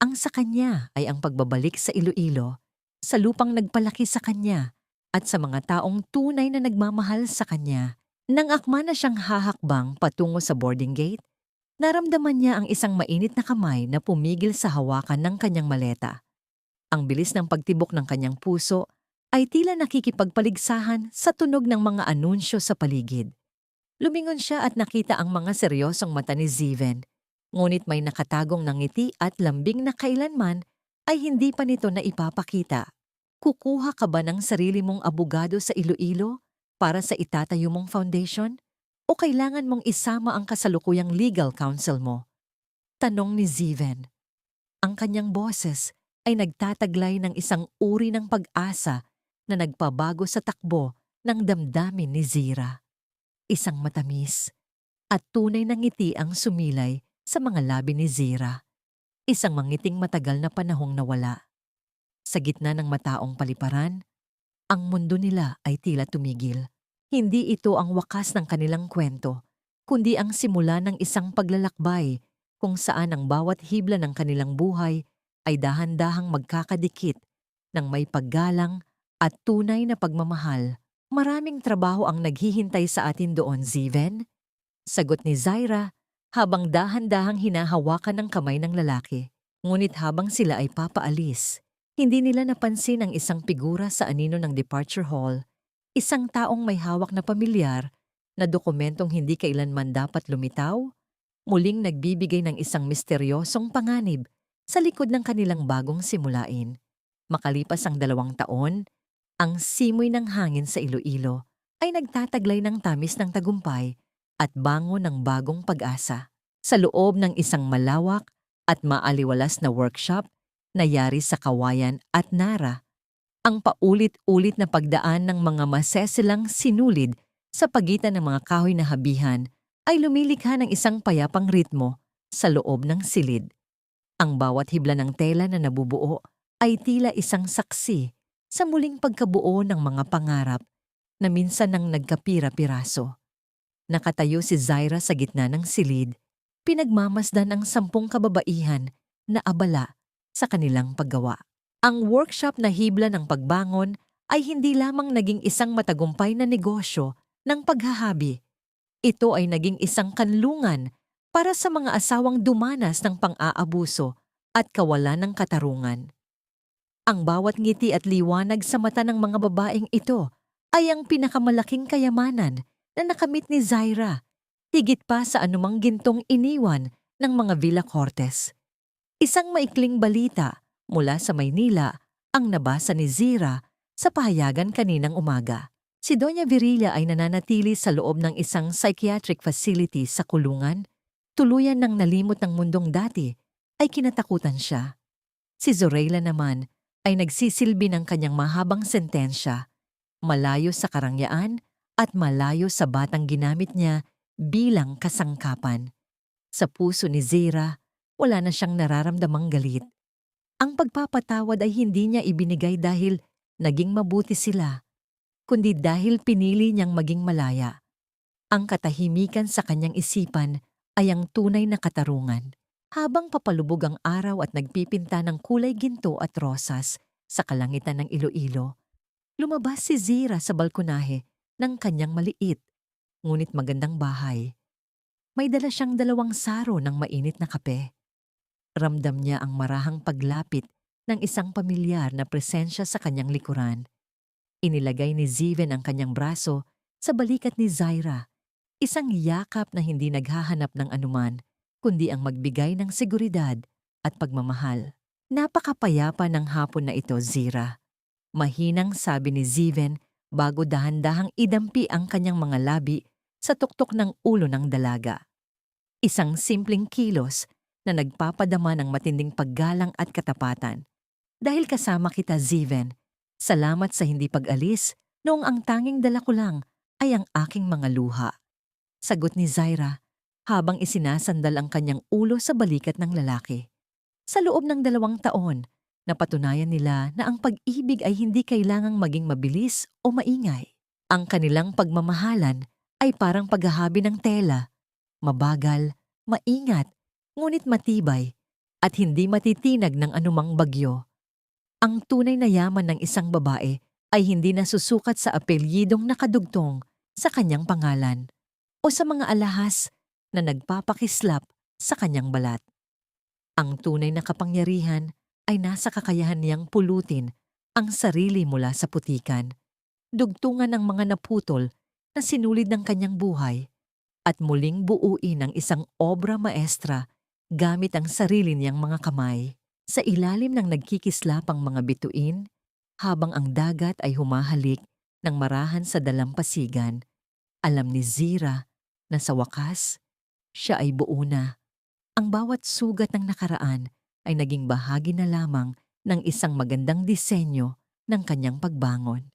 Ang sa kanya ay ang pagbabalik sa Iloilo, sa lupang nagpalaki sa kanya, at sa mga taong tunay na nagmamahal sa kanya. Nang akma na siyang hahakbang patungo sa boarding gate, naramdaman niya ang isang mainit na kamay na pumigil sa hawakan ng kanyang maleta. Ang bilis ng pagtibok ng kanyang puso ay tila nakikipagpaligsahan sa tunog ng mga anunsyo sa paligid. Lumingon siya at nakita ang mga seryosong mata ni Ziven, ngunit may nakatagong ng ngiti at lambing na kailanman ay hindi pa nito na ipapakita. Kukuha ka ba ng sarili mong abogado sa Iloilo para sa itatayo mong foundation? O kailangan mong isama ang kasalukuyang legal counsel mo? Tanong ni Ziven. Ang kanyang boses ay nagtataglay ng isang uri ng pag-asa na nagpabago sa takbo ng damdamin ni Zira. Isang matamis at tunay na ngiti ang sumilay sa mga labi ni Zira. Isang mangiting matagal na panahong nawala. Sa gitna ng mataong paliparan, ang mundo nila ay tila tumigil. Hindi ito ang wakas ng kanilang kwento, kundi ang simula ng isang paglalakbay kung saan ang bawat hibla ng kanilang buhay ay dahan-dahang magkakadikit ng may paggalang at tunay na pagmamahal. Maraming trabaho ang naghihintay sa atin doon, Ziven. Sagot ni Zaira habang dahan-dahang hinahawakan ng kamay ng lalaki. Ngunit habang sila ay papaalis, hindi nila napansin ang isang figura sa anino ng departure hall, isang taong may hawak na pamilyar na dokumentong hindi kailanman dapat lumitaw, muling nagbibigay ng isang misteryosong panganib sa likod ng kanilang bagong simulain. Makalipas ang 2 taon, ang simoy ng hangin sa Iloilo ay nagtataglay ng tamis ng tagumpay at bango ng bagong pag-asa. Sa loob ng isang malawak at maaliwalas na workshop, nayari sa Kawayan at Nara, ang paulit-ulit na pagdaan ng mga masesilang sinulid sa pagitan ng mga kahoy na habihan ay lumilikha ng isang payapang ritmo sa loob ng silid. Ang bawat hibla ng tela na nabubuo ay tila isang saksi sa muling pagkabuo ng mga pangarap na minsan nang nagkapira-piraso. Nakatayo si Zaira sa gitna ng silid, pinagmamasdan ang 10 kababaihan na abala sa kanilang paggawa. Ang workshop na hibla ng pagbangon ay hindi lamang naging isang matagumpay na negosyo ng paghahabi. Ito ay naging isang kanlungan para sa mga asawang dumanas ng pang-aabuso at kawalan ng katarungan. Ang bawat ngiti at liwanag sa mata ng mga babaeng ito ay ang pinakamalaking kayamanan na nakamit ni Zaira, higit pa sa anumang gintong iniwan ng mga Villa Cortes. Isang maikling balita mula sa Maynila ang nabasa ni Zira sa pahayagan kaninang umaga. Si Doña Virilla ay nananatili sa loob ng isang psychiatric facility sa kulungan. Tuluyan ng nalimot ng mundong dati ay kinatakutan siya. Si Zorayla naman ay nagsisilbi ng kanyang mahabang sentensya, malayo sa karangyaan at malayo sa batang ginamit niya bilang kasangkapan. Sa puso ni Zira, wala na siyang nararamdamang galit. Ang pagpapatawad ay hindi niya ibinigay dahil naging mabuti sila, kundi dahil pinili niyang maging malaya. Ang katahimikan sa kanyang isipan ay ang tunay na katarungan. Habang papalubog ang araw at nagpipinta ng kulay ginto at rosas sa kalangitan ng Iloilo, lumabas si Zira sa balkonahe ng kanyang maliit, ngunit magandang bahay. May dala siyang 2 saro ng mainit na kape. Ramdam niya ang marahang paglapit ng isang pamilyar na presensya sa kanyang likuran. Inilagay ni Ziven ang kanyang braso sa balikat ni Zaira, isang yakap na hindi naghahanap ng anuman, kundi ang magbigay ng seguridad at pagmamahal. Napakapayapa ng hapon na ito, Zira. Mahinang sabi ni Ziven bago dahan-dahang idampi ang kanyang mga labi sa tuktok ng ulo ng dalaga. Isang simpleng kilos na nagpapadama ng matinding paggalang at katapatan. Dahil kasama kita, Ziven, salamat sa hindi pag-alis noong ang tanging dala ko lang ay ang aking mga luha. Sagot ni Zaira habang isinasandal ang kanyang ulo sa balikat ng lalaki. Sa loob ng 2 taon, napatunayan nila na ang pag-ibig ay hindi kailangang maging mabilis o maingay. Ang kanilang pagmamahalan ay parang paghahabi ng tela, mabagal, maingat, ngunit matibay, at hindi matitinag ng anumang bagyo. Ang tunay na yaman ng isang babae ay hindi nasusukat sa apelyidong nakadugtong sa kanyang pangalan o sa mga alahas na nagpapakislap sa kanyang balat. Ang tunay na kapangyarihan ay nasa kakayahan niyang pulutin ang sarili mula sa putikan, dugtungan ng mga naputol na sinulid ng kanyang buhay, at muling buuin ang isang obra maestra gamit ang sarili niyang mga kamay. Sa ilalim ng nagkikislapang mga bituin, habang ang dagat ay humahalik ng marahan sa dalampasigan, alam ni Zira na sa wakas, siya ay buo na. Ang bawat sugat ng nakaraan ay naging bahagi na lamang ng isang magandang disenyo ng kanyang pagbangon.